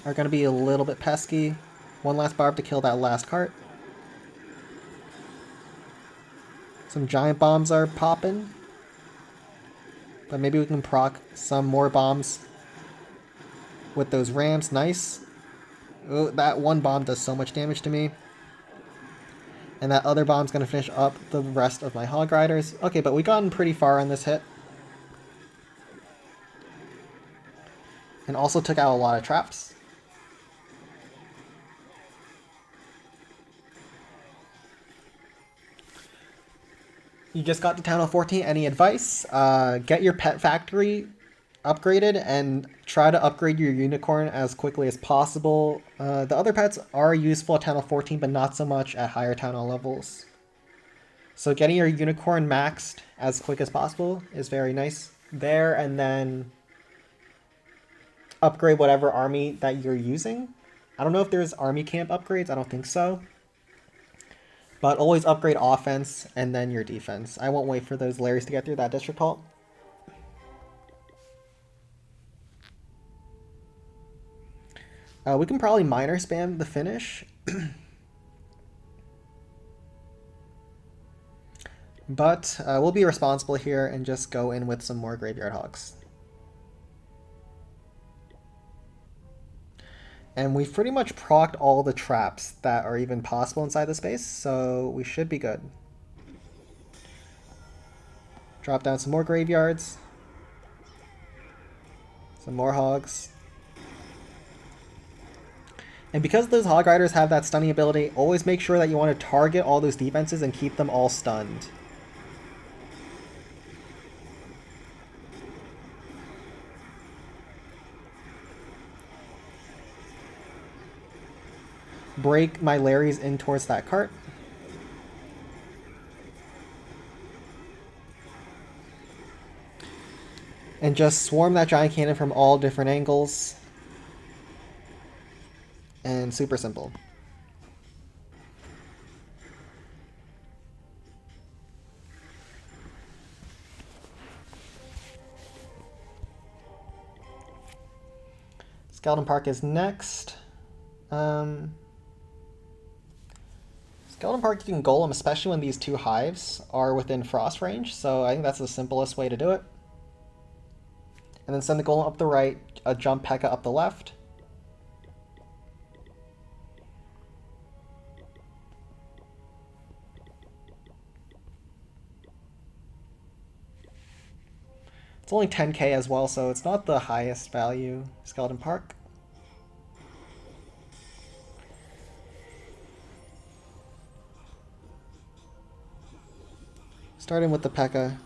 are going to be a little bit pesky. One last barb to kill that last cart. Some giant bombs are popping. But maybe we can proc some more bombs with those rams. Nice. Oh, that one bomb does so much damage to me. And that other bomb's going to finish up the rest of my hog riders. Okay, but we've gotten pretty far on this hit. And also took out a lot of traps. You just got to Town Hall 14. Any advice? Get your pet factory upgraded and try to upgrade your unicorn as quickly as possible. The other pets are useful at Town Hall 14, but not so much at higher Town Hall levels. So getting your unicorn maxed as quick as possible is very nice there, and then upgrade whatever army that you're using. I don't know if there's army camp upgrades. I don't think so. But always upgrade offense and then your defense. I won't wait for those Larrys to get through that district halt. We can probably minor spam the finish. But we'll be responsible here and just go in with some more graveyard hogs. And we've pretty much procced all the traps that are even possible inside the space, so we should be good. Drop down some more graveyards. Some more hogs. And because those hog riders have that stunning ability, always make sure that you want to target all those defenses and keep them all stunned. Break my Larrys in towards that cart. And just swarm that giant cannon from all different angles. And super simple. Skeleton Park is next. Goblin Park you can golem, especially when these two hives are within frost range, so I think that's the simplest way to do it. And then send the golem up the right, a jump P.E.K.K.A up the left. It's only 10k as well, so it's not the highest value Skeleton Park. Starting with the P.E.K.K.A.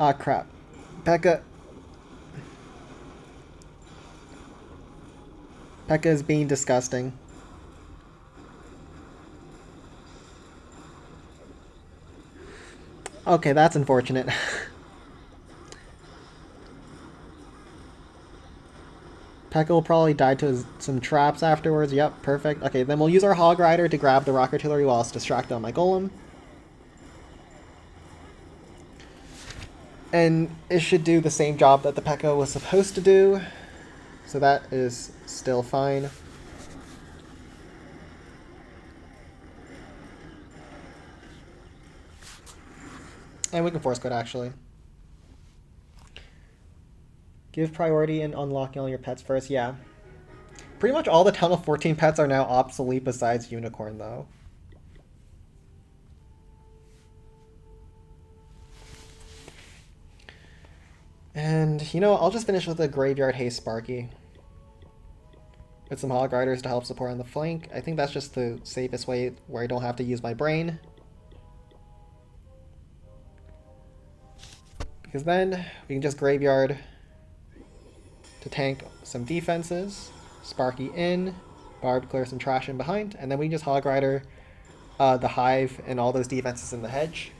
Ah, crap. P.E.K.K.A. P.E.K.K.A. is being disgusting. Okay, that's unfortunate. P.E.K.K.A. will probably die to some traps afterwards. Yep, perfect. Okay, then we'll use our Hog Rider to grab the Rock Artillery while it's distracted on my Golem. And it should do the same job that the P.E.K.K.A. was supposed to do. So that is still fine. And we can force code actually. Give priority in unlocking all your pets first. Yeah. Pretty much all the Tunnel 14 pets are now obsolete besides Unicorn though. And, you know, I'll just finish with a Graveyard Haste Sparky. With some Hog Riders to help support on the flank. I think that's just the safest way where I don't have to use my brain. Because then we can just Graveyard to tank some defenses. Sparky in. Barb clear some trash in behind. And then we can just Hog Rider the Hive and all those defenses in the hedge.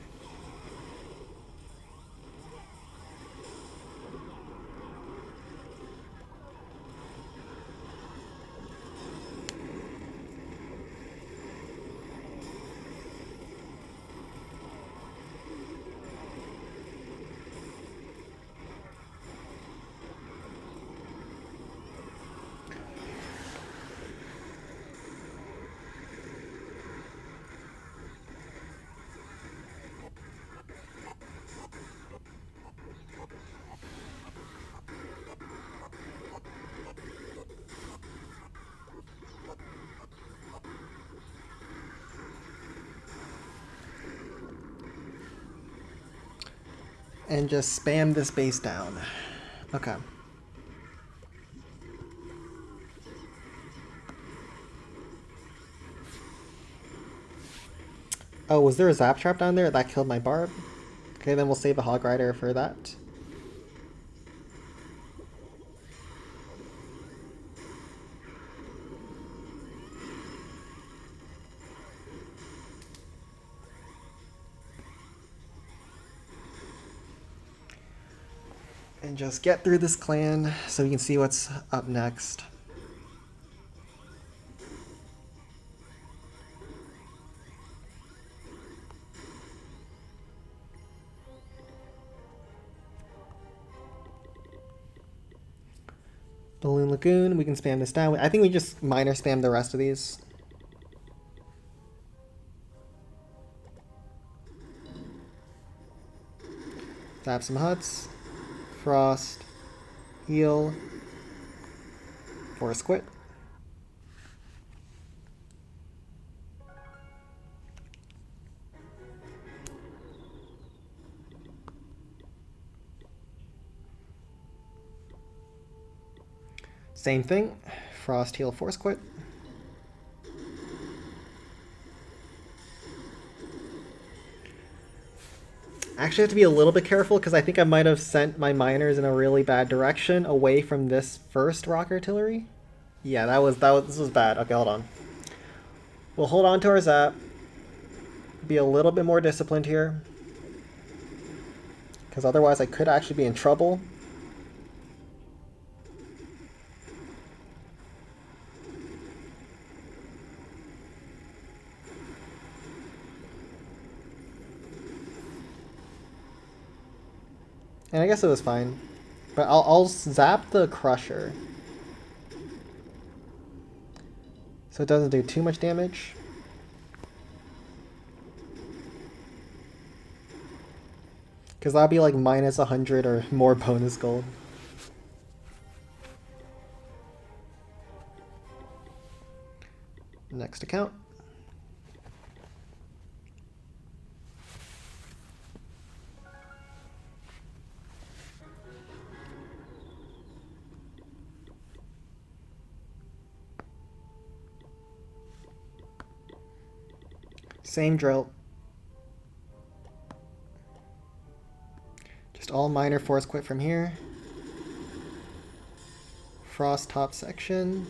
And just spam this base down. Okay. Oh, was there a Zap Trap down there? That killed my Barb? Okay, then we'll save a Hog Rider for that. And just get through this clan so we can see what's up next. Balloon Lagoon, we can spam this down. I think we just minor spam the rest of these. Tap some huts. Frost. Heal. Force quit. Same thing. Frost, heal, force quit. Actually, I have to be a little bit careful because I think I might have sent my miners in a really bad direction away from this first rock artillery. Yeah, this was bad. Okay, hold on. We'll hold on to our zap. Be a little bit more disciplined here. Because otherwise I could actually be in trouble. And I guess it was fine. But I'll zap the Crusher. So it doesn't do too much damage. Because that'd be like minus 100 or more bonus gold. Next account. Same drill. Just all minor force quit from here. Frost top section.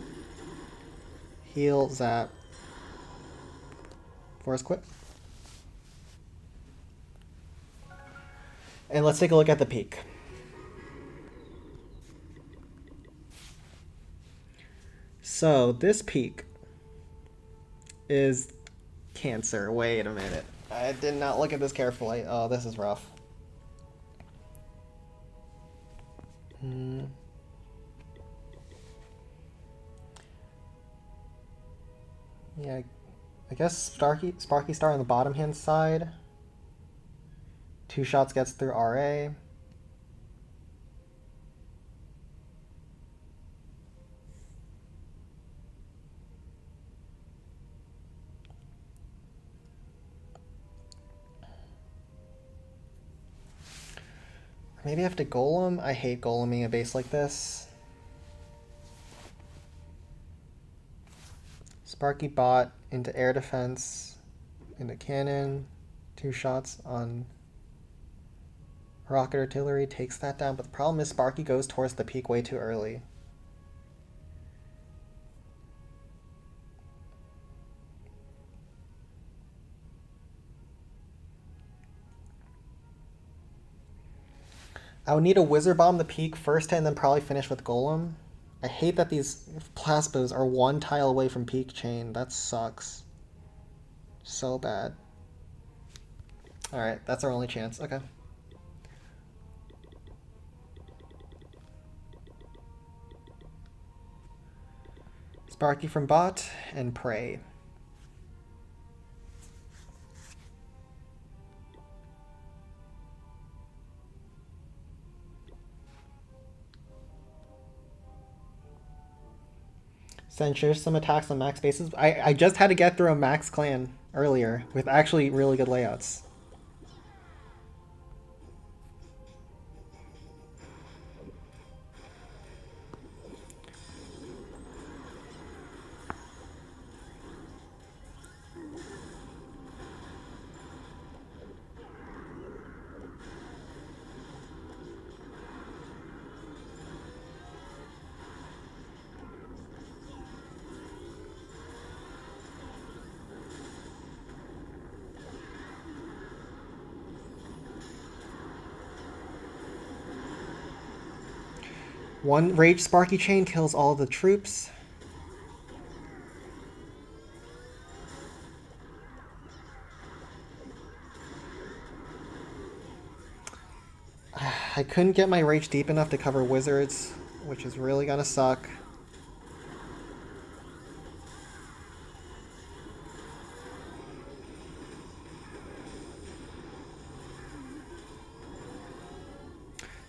Heal, zap. Force quit. And let's take a look at the peak. So this peak is Cancer. Wait a minute. I did not look at this carefully. Oh, this is rough. Yeah, I guess Sparky Star on the bottom hand side. 2 shots gets through RA. Maybe I have to golem? I hate goleming a base like this. Sparky bot into air defense, into cannon. 2 shots on rocket artillery, takes that down. But the problem is Sparky goes towards the peak way too early. I would need a Wizard Bomb the peak first and then probably finish with Golem. I hate that these Plasbos are 1 tile away from peak chain. That sucks. So bad. Alright, that's our only chance. Okay. Sparky from bot and Prey. Censure some attacks on max bases. I just had to get through a max clan earlier with actually really good layouts. One Rage Sparky Chain kills all the troops. I couldn't get my Rage deep enough to cover Wizards, which is really gonna suck.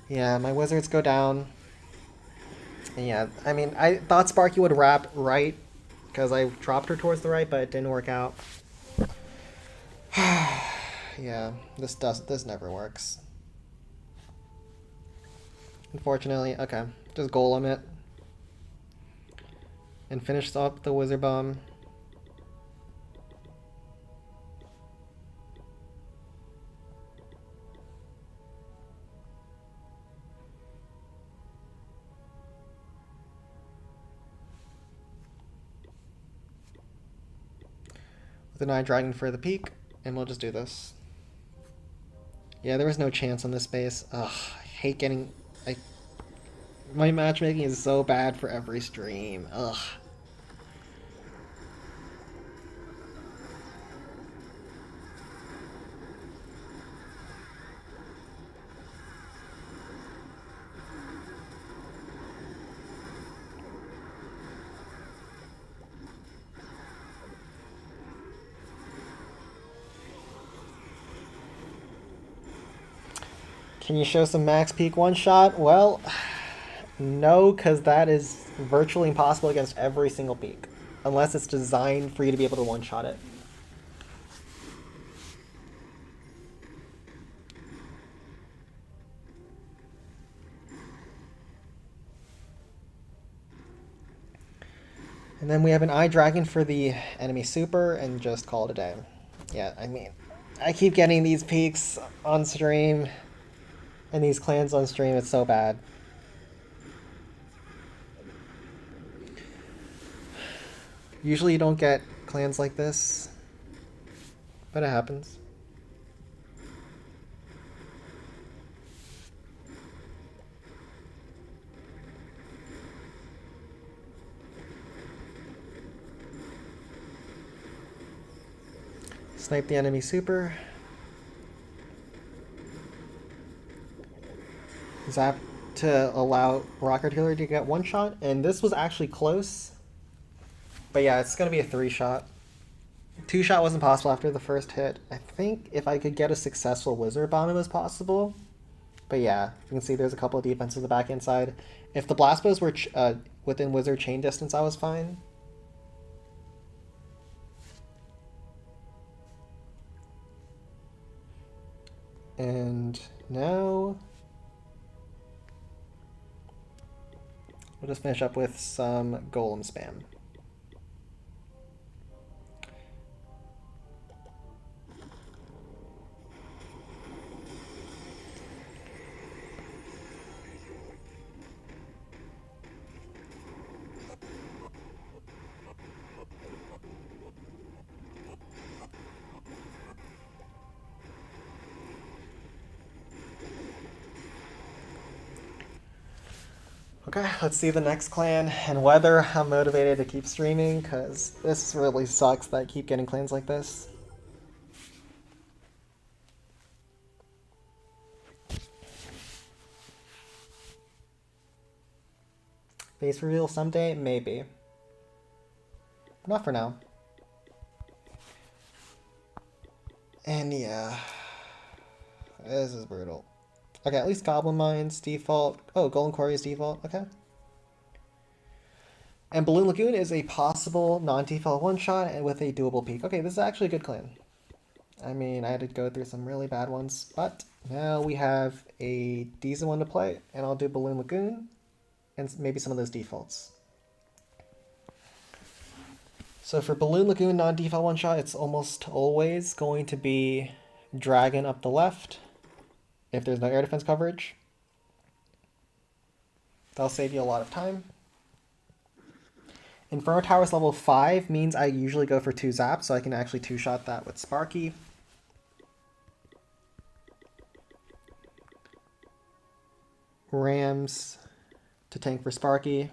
Yeah, my Wizards go down. Yeah, I mean, I thought Sparky would wrap right because I dropped her towards the right, but it didn't work out. Yeah, this never works. Unfortunately, okay, just golem it and finish up the Wizard Bomb. With an Eye Dragon for the peak, and we'll just do this. Yeah, there was no chance on this base. Ugh, I hate getting... my matchmaking is so bad for every stream. Ugh. Can you show some max peak one-shot? Well, no, because that is virtually impossible against every single peak. Unless it's designed for you to be able to one-shot it. And then we have an Eye Dragon for the enemy super, and just call it a day. Yeah, I mean, I keep getting these peaks on stream, and these clans on stream, it's so bad. Usually you don't get clans like this, but it happens. Snipe the enemy super. Zap to allow Rock Artillery to get one shot, and this was actually close. But yeah, it's going to be a 3-shot. 2-shot wasn't possible after the first hit. I think if I could get a successful Wizard Bomb, it was possible. But yeah, you can see there's a couple of defenses on the back end side. If the blast bows were within Wizard chain distance, I was fine. And now we'll just finish up with some Golem spam. Okay, let's see the next clan and whether I'm motivated to keep streaming, because this really sucks that I keep getting clans like this. Base reveal someday? Maybe. Not for now. And yeah, this is brutal. Okay, at least Goblin Mines default. Oh, Golden Quarry is default. Okay. And Balloon Lagoon is a possible non-default one-shot and with a doable peak. Okay, this is actually a good clan. I mean, I had to go through some really bad ones, but now we have a decent one to play, and I'll do Balloon Lagoon and maybe some of those defaults. So for Balloon Lagoon non-default one-shot, it's almost always going to be Dragon up the left if there's no air defense coverage. That'll save you a lot of time. Inferno Towers level 5 means I usually go for 2 zaps, so I can actually 2-shot that with Sparky. Rams to tank for Sparky.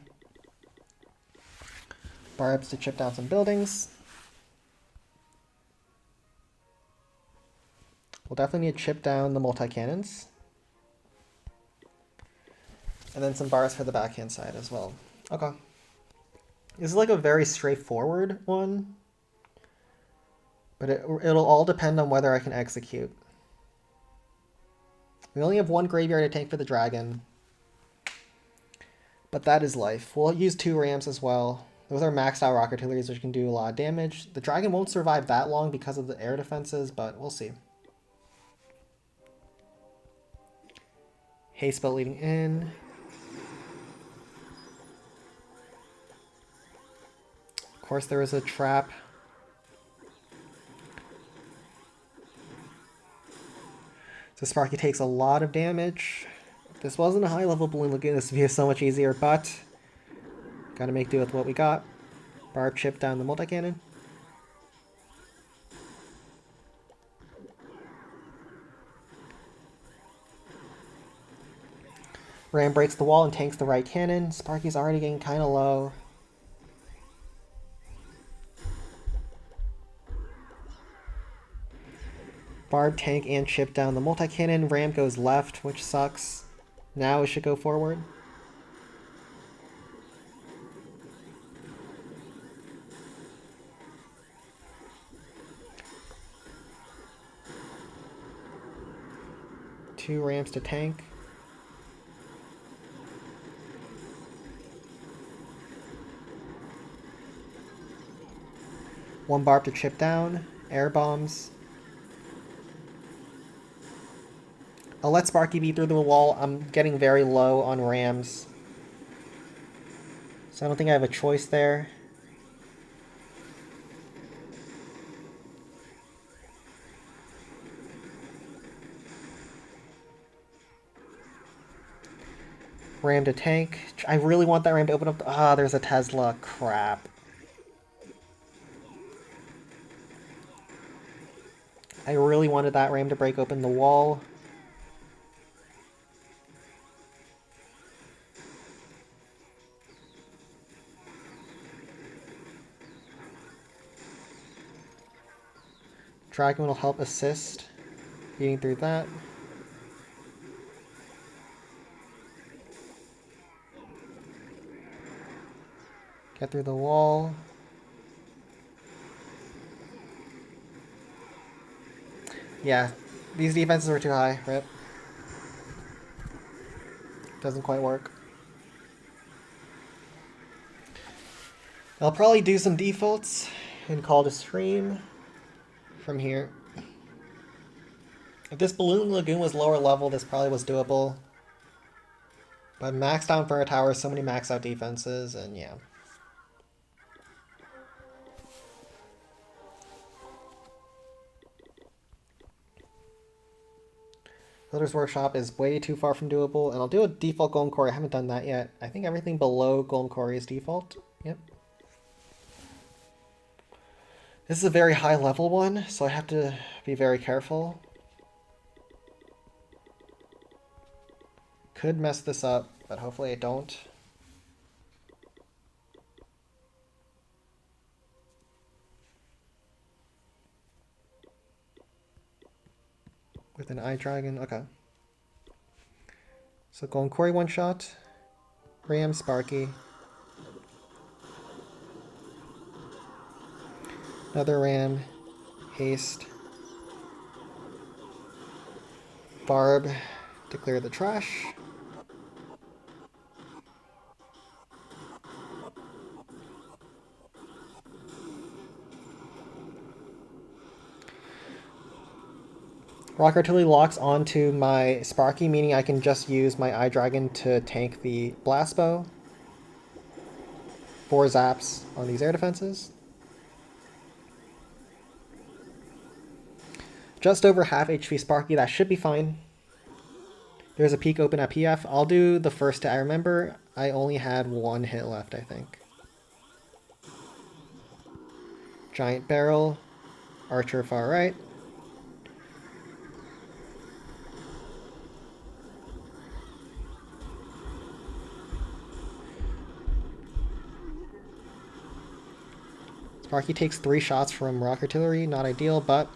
Barbs to chip down some buildings. We'll definitely need to chip down the multi-cannons. And then some bars for the backhand side as well. Okay. This is like a very straightforward one. But it'll all depend on whether I can execute. We only have 1 graveyard to tank for the dragon. But that is life. We'll use 2 rams as well. Those are maxed out rock artilleries, which can do a lot of damage. The dragon won't survive that long because of the air defenses, but we'll see. Haste spell leading in. Of course, there is a trap. So Sparky takes a lot of damage. If this wasn't a high level Balloon Lagoon, this would be so much easier, but gotta make do with what we got. Barb chip down the multi-cannon. Ram breaks the wall and tanks the right cannon. Sparky's already getting kind of low. Barb tank and chip down the multi-cannon. Ram goes left, which sucks. Now it should go forward. 2 ramps to tank. One barb to chip down. Air bombs. I'll let Sparky be through the wall. I'm getting very low on rams, so I don't think I have a choice there. Ram to tank. I really want that ram to open up. Ah, there's a Tesla. Crap. I really wanted that ram to break open the wall. Dragon will help assist. Beating through that. Get through the wall. Yeah, these defenses were too high. Rip. Doesn't quite work. I'll probably do some defaults and call to stream from here. If this Balloon Lagoon was lower level, this probably was doable. But maxed out Inferno Tower, so many maxed out defenses, and yeah. Builder's Workshop is way too far from doable, and I'll do a default Golden Quarry. I haven't done that yet. I think everything below Golden Quarry is default. Yep. This is a very high level one, so I have to be very careful. Could mess this up, but hopefully I don't. With an Eye Dragon, okay. So Golden Quarry one shot. Ram, Sparky. Another Ram. Haste. Barb to clear the trash. Rock Artillery locks onto my Sparky, meaning I can just use my Eye Dragon to tank the Blast Bow. 4 zaps on these air defenses. Just over half HP Sparky, that should be fine. There's a peak open at PF. I'll do the first hit. I remember I only had 1 hit left, I think. Giant Barrel. Archer far right. Sparky takes 3 shots from Rock Artillery, not ideal, but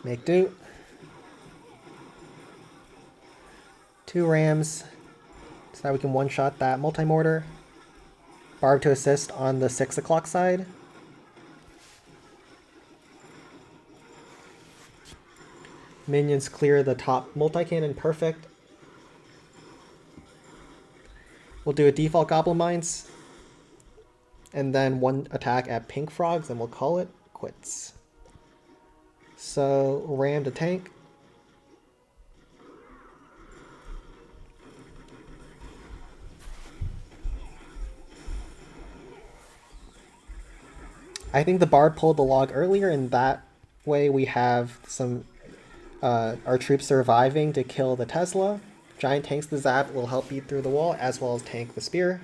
make do. 2 rams, so that we can one-shot that multi-mortar. Barb to assist on the 6 o'clock side. Minions clear the top multi-cannon, perfect. We'll do a default Goblin Mines, and then 1 attack at Pink Frogs, and we'll call it quits. So, ram to tank. I think the Barb pulled the log earlier, and that way we have some our troops surviving to kill the Tesla. Giant tanks the zap, will help beat through the wall, as well as tank the spear.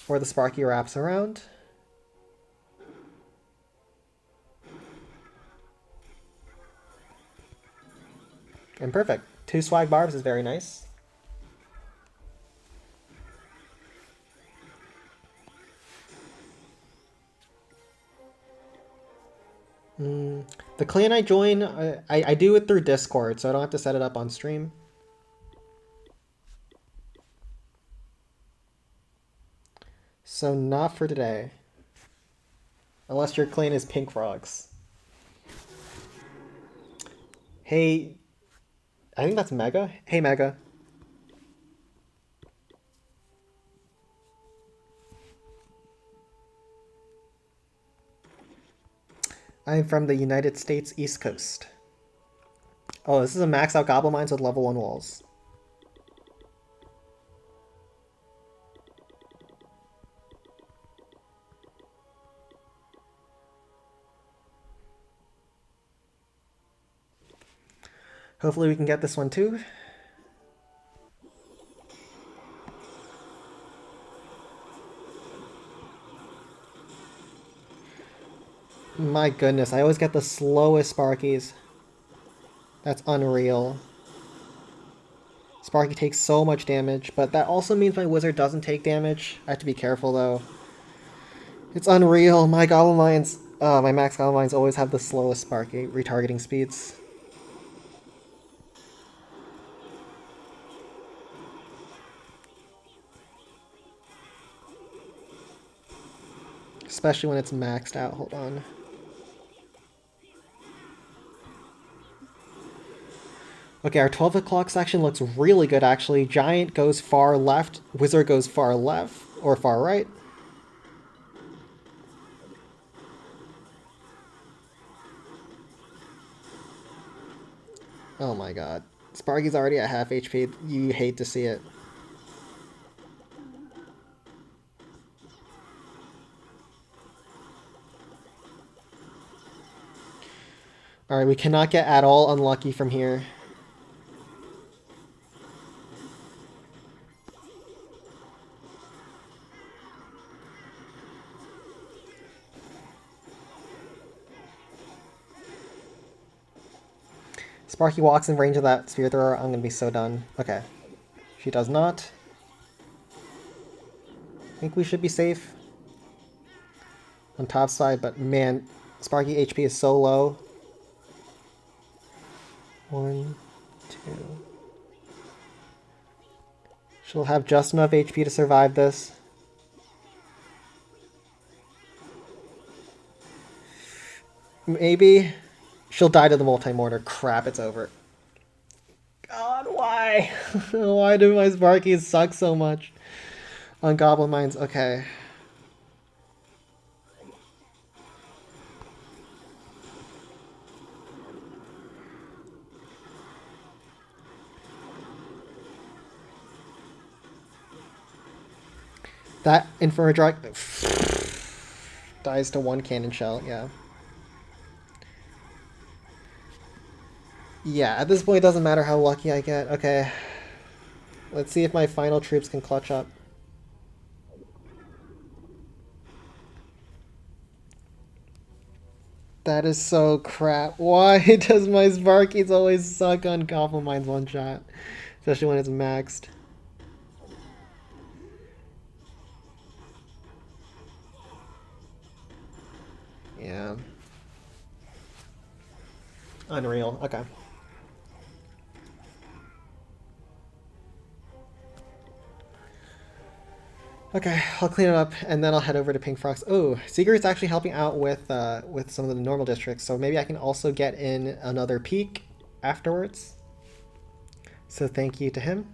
Or the Sparky wraps around. And perfect. 2 swag barbs is very nice. The clan I join, I do it through Discord, so I don't have to set it up on stream. So not for today. Unless your clan is pink frogs. Hey, I think that's Mega. Hey, Mega. I'm from the United States East Coast. Oh, this is a max out Goblin Mines with level 1 walls. Hopefully we can get this one too. My goodness, I always get the slowest Sparkies. That's unreal. Sparky takes so much damage, but that also means my wizard doesn't take damage. I have to be careful though. It's unreal. My Goblin Mines, my max Goblin Mines always have the slowest Sparky retargeting speeds. Especially when it's maxed out. Hold on. Okay, our 12 o'clock section looks really good actually. Giant goes far left, Wizard goes far left, or far right. Oh my god. Sparky's already at half HP. You hate to see it. Alright, we cannot get at all unlucky from here. Sparky walks in range of that spear thrower. I'm gonna be so done. Okay. She does not. I think we should be safe on top side, but man, Sparky HP is so low. 1, 2. She'll have just enough HP to survive this. Maybe. She'll die to the multi-mortar. Crap, it's over. God, why? Why do my Sparkies suck so much on Goblin Mines? Okay. That Inferno Drag dies to 1 cannon shell, yeah. Yeah, at this point it doesn't matter how lucky I get. Okay. Let's see if my final troops can clutch up. That is so crap. Why does my Sparkies always suck on Goblin Mines one shot? Especially when it's maxed. Yeah. Unreal. Okay. Okay, I'll clean it up and then I'll head over to Pink Frogs. Oh, Secret's actually helping out with some of the normal districts, so maybe I can also get in another peak afterwards. So thank you to him.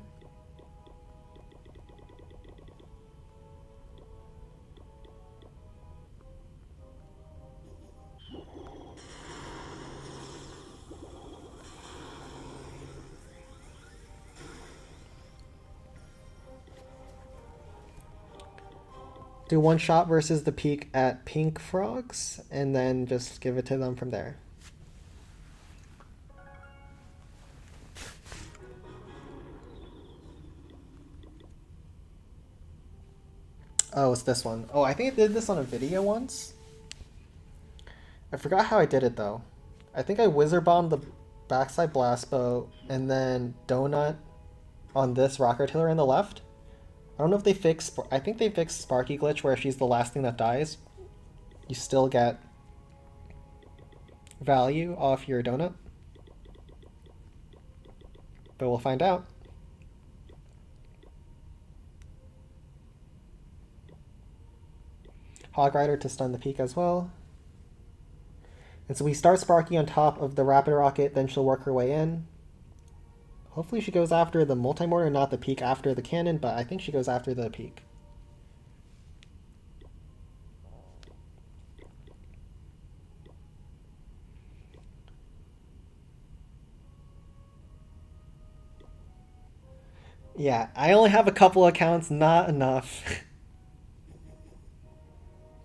Do one shot versus the peak at Pink Frogs, and then just give it to them from there. Oh, it's this one. Oh, I think I did this on a video once. I forgot how I did it, though. I think I Wizard Bombed the backside blast bow, and then Donut on this Rock Artillery on the left. I don't know if they fixed... I think they fixed Sparky glitch, where if she's the last thing that dies, you still get value off your donut. But we'll find out. Hog Rider to stun the peak as well. And so we start Sparky on top of the Rapid Rocket, then she'll work her way in. Hopefully she goes after the multi-mortar, not the peak after the cannon, but I think she goes after the peak. Yeah, I only have a couple accounts, not enough.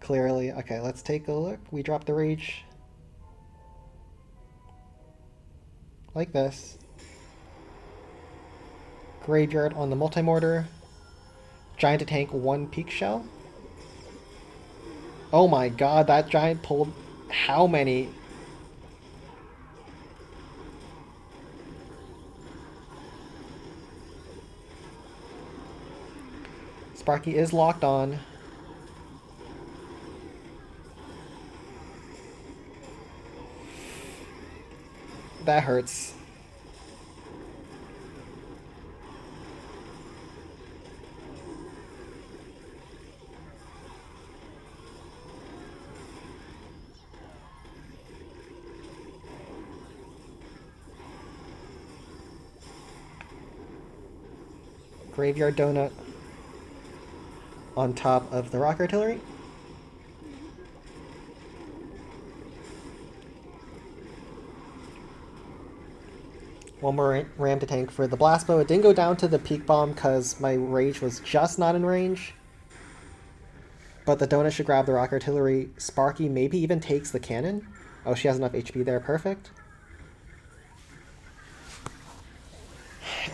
Clearly. Okay, let's take a look. We drop the Rage. Like this. Graveyard on the multi-mortar. Giant to tank 1 peak shell. Oh my god, that giant pulled how many? Sparky is locked on. That hurts. Graveyard Donut on top of the Rock Artillery. One more ram to tank for the Blast Bow. It didn't go down to the Peak Bomb because my Rage was just not in range. But the Donut should grab the Rock Artillery. Sparky maybe even takes the cannon. Oh, she has enough HP there. Perfect.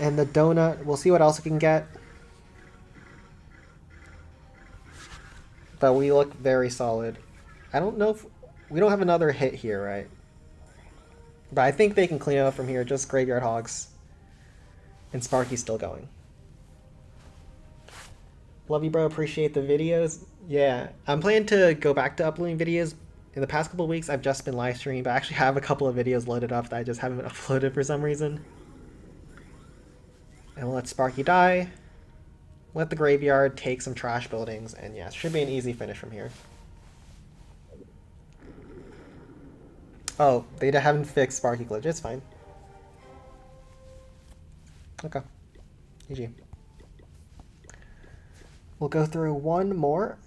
And the Donut, we'll see what else we can get. But we look very solid. I don't know if... We don't have another hit here, right? But I think they can clean it up from here. Just Graveyard Hogs. And Sparky's still going. Love you, bro. Appreciate the videos. Yeah, I'm planning to go back to uploading videos. In the past couple of weeks, I've just been live streaming, but I actually have a couple of videos loaded up that I just haven't uploaded for some reason. And we'll let Sparky die. Let the Graveyard take some trash buildings, and yeah, it should be an easy finish from here. Oh, they haven't fixed Sparky glitch. It's fine. Okay. GG. We'll go through one more.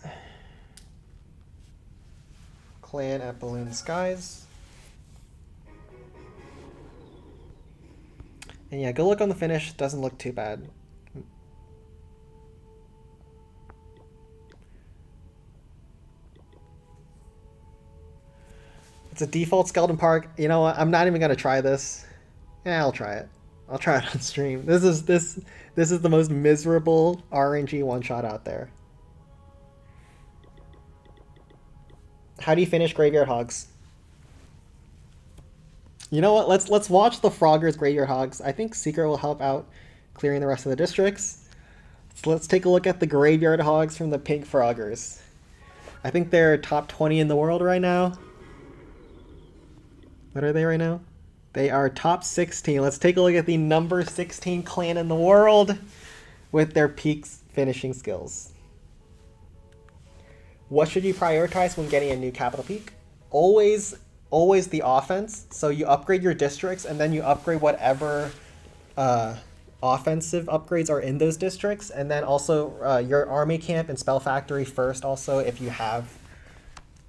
Clan at Balloon Skies. And yeah, go look on the finish. Doesn't look too bad. It's a default Skeleton Park. You know what? I'm not even gonna try this. Yeah, I'll try it. I'll try it on stream. This is the most miserable RNG one shot out there. How do you finish Graveyard Hogs? You know what? Let's watch the Froggers Graveyard Hogs. I think Secret will help out clearing the rest of the districts. So let's take a look at the Graveyard Hogs from the Pink Froggers. I think they're top 20 in the world right now. What are they right now? They are top 16. Let's take a look at the number 16 clan in the world with their peak finishing skills. What should you prioritize when getting a new capital peak? Always the offense. So you upgrade your districts and then you upgrade whatever offensive upgrades are in those districts. And then also your army camp and spell factory first also if you have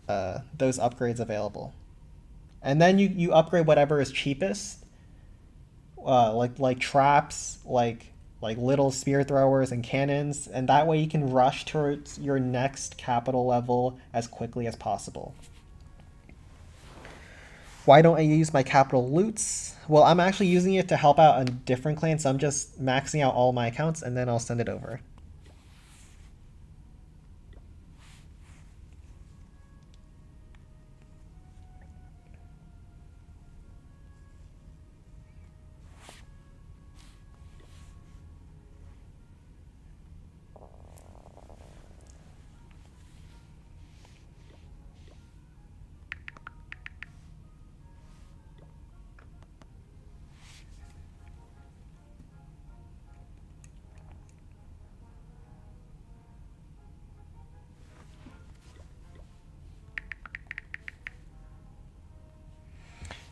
those upgrades available. And then you upgrade whatever is cheapest, like traps, like little spear throwers and cannons, and that way you can rush towards your next capital level as quickly as possible. Why don't I use my capital loots? Well, I'm actually using it to help out a different clan, so I'm just maxing out all my accounts and then I'll send it over.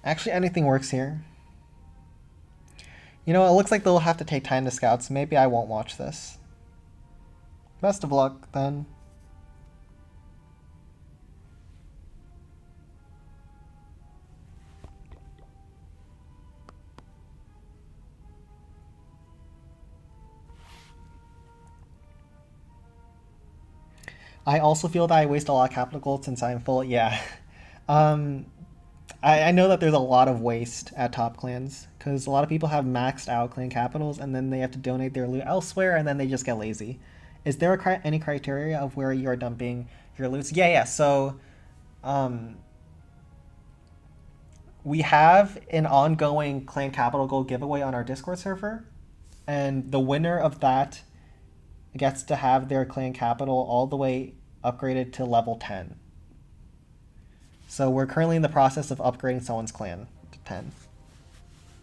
Actually, anything works here. You know, it looks like they'll have to take time to scout, so maybe I won't watch this. Best of luck, then. I also feel that I waste a lot of capital gold since I'm full. Yeah. I know that there's a lot of waste at top clans because a lot of people have maxed out clan capitals and then they have to donate their loot elsewhere and then they just get lazy. Is there any criteria of where you are dumping your loot? Yeah. So, we have an ongoing clan capital gold giveaway on our Discord server, and the winner of that gets to have their clan capital all the way upgraded to level 10. So we're currently in the process of upgrading someone's clan to 10.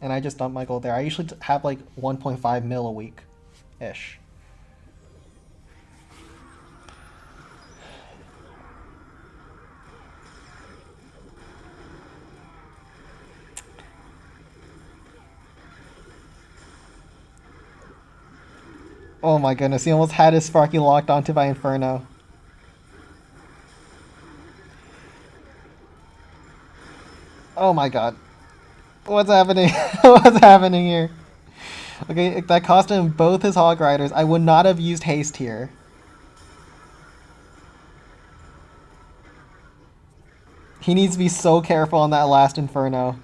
And I just dumped my gold there. I usually have like 1.5 mil a week-ish. Oh my goodness, he almost had his Sparky locked onto by Inferno. Oh my god. What's happening? What's happening here? Okay, that cost him both his Hog Riders. I would not have used haste here. He needs to be so careful on that last Inferno.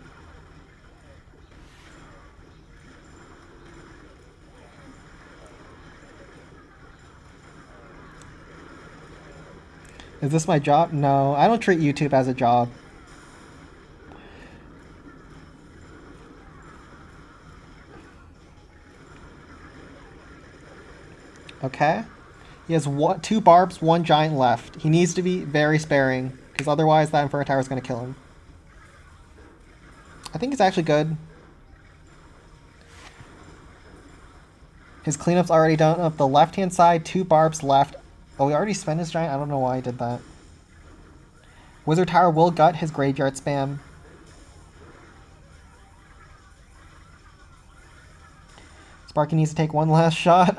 Is this my job? No, I don't treat YouTube as a job. Okay. He has 2 barbs, 1 giant left. He needs to be very sparing, because otherwise that Inferno Tower is going to kill him. I think it's actually good. His cleanup's already done. Up the left-hand side, 2 barbs left. Oh, he already spent his giant? I don't know why he did that. Wizard Tower will gut his graveyard spam. Sparky needs to take one last shot.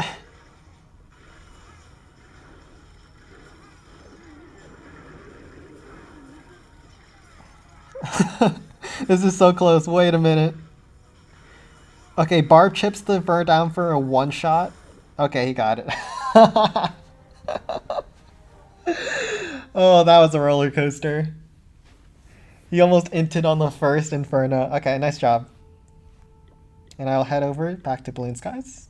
This is so close. Wait a minute. Okay, Barb chips the Ver down for a 1-shot. Okay, he got it. Oh, that was a roller coaster. He almost inted on the first Inferno. Okay, nice job. And I'll head over back to Balloon Skies.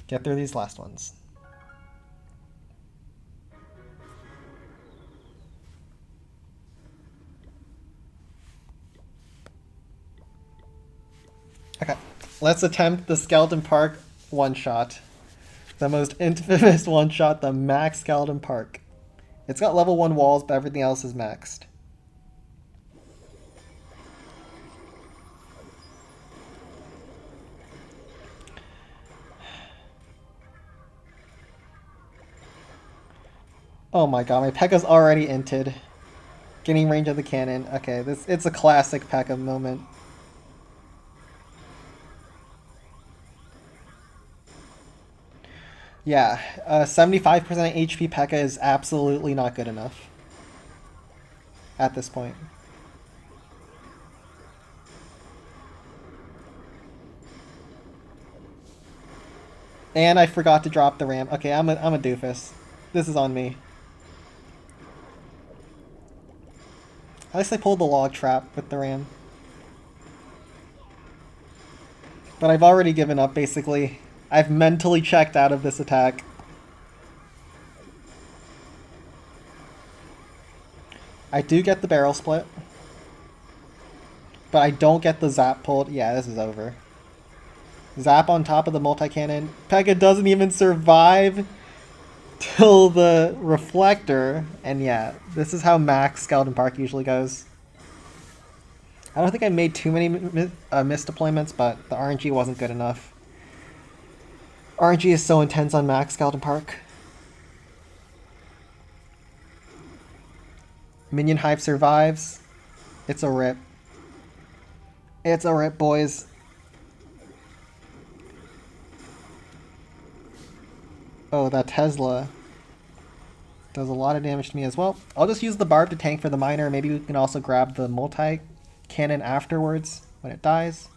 Get through these last ones. Okay, let's attempt the Skeleton Park one-shot. The most infamous one-shot, the max Skeleton Park. It's got level 1 walls, but everything else is maxed. Oh my god, my P.E.K.K.A's already inted. Getting range of the cannon. Okay, it's a classic P.E.K.K.A moment. Yeah, 75% HP P.E.K.K.A is absolutely not good enough at this point. And I forgot to drop the ram. Okay, I'm a doofus. This is on me. At least I pulled the log trap with the ram. But I've already given up, basically. I've mentally checked out of this attack. I do get the barrel split. But I don't get the zap pulled. Yeah, this is over. Zap on top of the multi-cannon. P.E.K.K.A doesn't even survive till the Reflector. And yeah, this is how max Skeleton Park usually goes. I don't think I made too many missed deployments, but the RNG wasn't good enough. RNG is so intense on max Skeleton Park. Minion Hive survives. It's a rip. It's a rip, boys. Oh, that Tesla does a lot of damage to me as well. I'll just use the Barb to tank for the Miner. Maybe we can also grab the multi-cannon afterwards when it dies.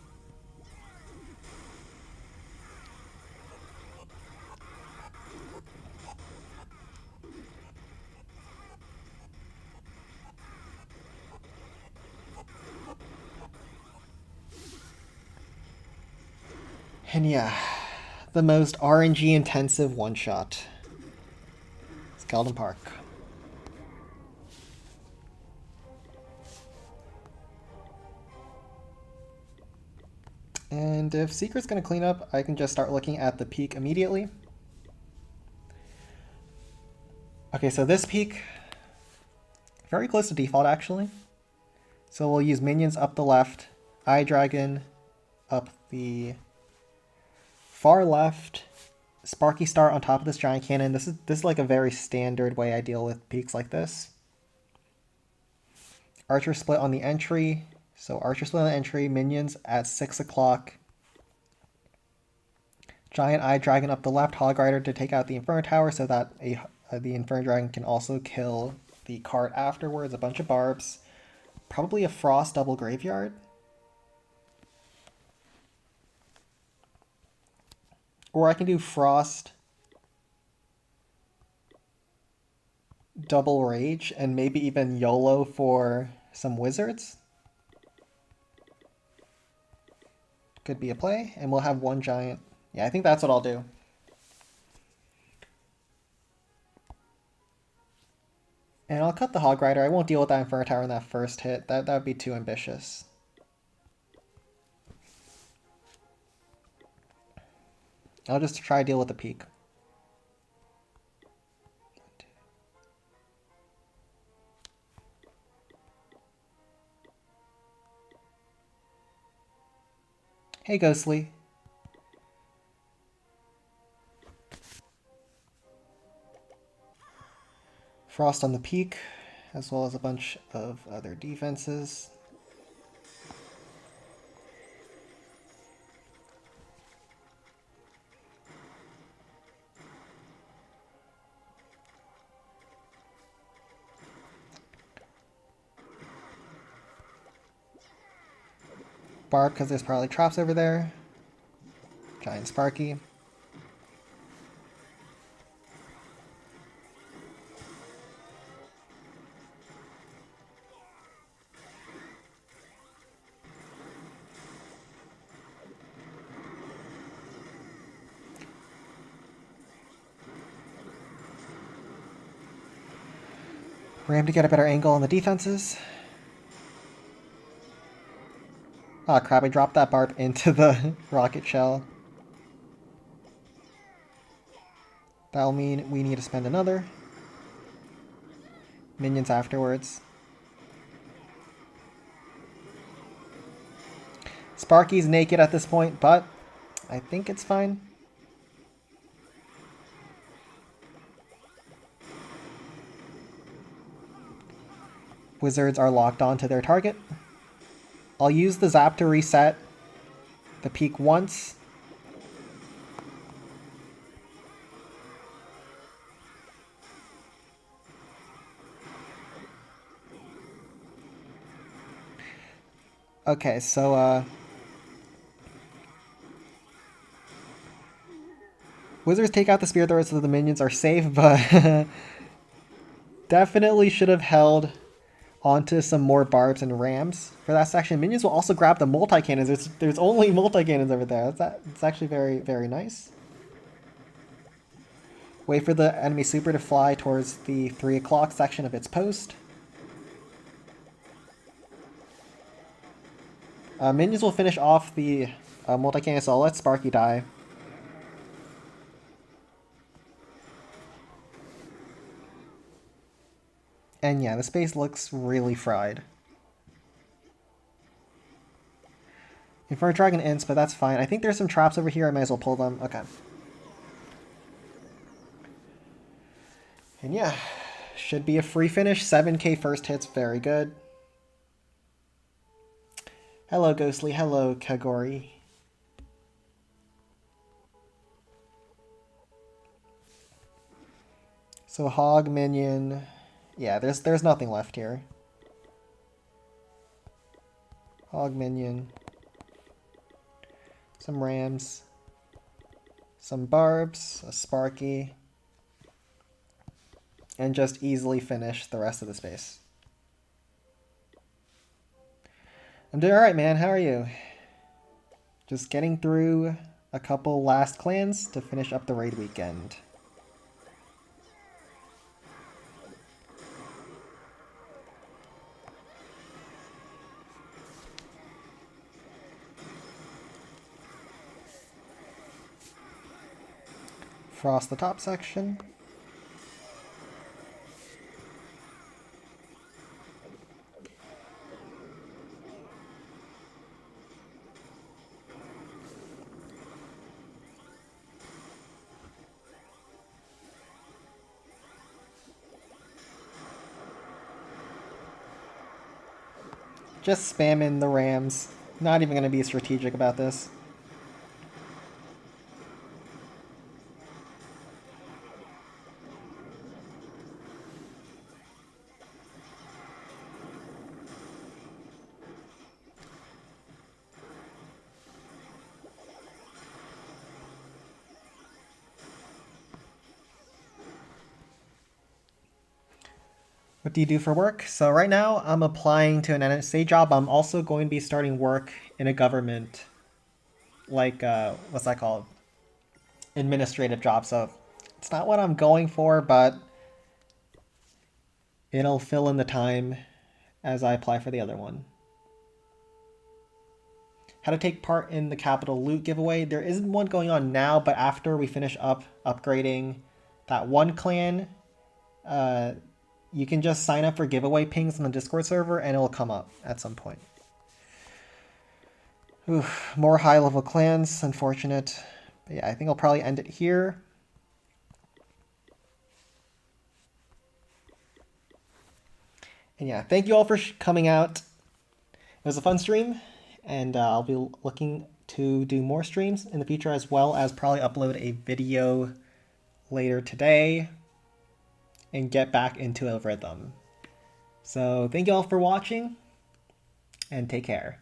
And yeah, the most RNG intensive one-shot. Skeleton Park. And if Secret's going to clean up, I can just start looking at the peak immediately. Okay, so this peak, very close to default actually. So we'll use minions up the left, Eye Dragon up the far left, Sparky Star on top of this giant cannon. This is like a very standard way I deal with peaks like this. Archer split on the entry. So Archer split on the entry, minions at 6 o'clock. Giant Eye Dragon up the left, Hog Rider to take out the Inferno Tower so that the Inferno Dragon can also kill the cart afterwards. A bunch of barbs. Probably a Frost double graveyard. Or I can do Frost double Rage and maybe even YOLO for some wizards. Could be a play, and we'll have one giant. Yeah, I think that's what I'll do. And I'll cut the Hog Rider. I won't deal with that Inferno Tower in that first hit. That would be too ambitious. I'll just try to deal with the peak. Hey, Ghostly. Frost on the peak, as well as a bunch of other defenses. Barb, because there's probably traps over there. Giant Sparky. Ram to get a better angle on the defenses. Ah, crap, I dropped that Barb into the rocket shell. That'll mean we need to spend another. Minions afterwards. Sparky's naked at this point, but I think it's fine. Wizards are locked onto their target. I'll use the Zap to reset the peak once. Okay, so Wizards take out the Spear Thrower so the minions are safe, but definitely should have held onto some more barbs and rams for that section. Minions will also grab the multi-cannons. There's only multi-cannons over there. It's actually very, very nice. Wait for the enemy super to fly towards the 3 o'clock section of its post. Minions will finish off the multi-cannon, so I'll let Sparky die. And yeah, the space looks really fried. Inferno Dragon ints, but that's fine. I think there's some traps over here. I might as well pull them. Okay. And yeah, Should be a free finish. 7k first hits. Very good. Hello, Ghostly. Hello, Kagori. So Hog, Minion. Yeah, there's nothing left here. Hog, Minion. Some Rams. Some Barbs. A Sparky. And just easily finish the rest of the space. I'm doing alright, man. How are you? Just getting through a couple last clans to finish up the raid weekend. Frost the top section. Just spamming the Rams. Not even going to be strategic about this. What do you do for work? So right now I'm applying to an NSA job. I'm also going to be starting work in a government, like, what's that called? Administrative job. So it's not what I'm going for, but it'll fill in the time as I apply for the other one. How to take part in the capital loot giveaway. There isn't one going on now, but after we finish up upgrading that one clan, you can just sign up for giveaway pings on the Discord server and it'll come up at some point. Oof, more high-level clans, unfortunate. But yeah, I think I'll probably end it here. And yeah, thank you all for coming out. It was a fun stream, and I'll be looking to do more streams in the future, as well as probably upload a video later today and get back into a rhythm. So thank you all for watching, and take care.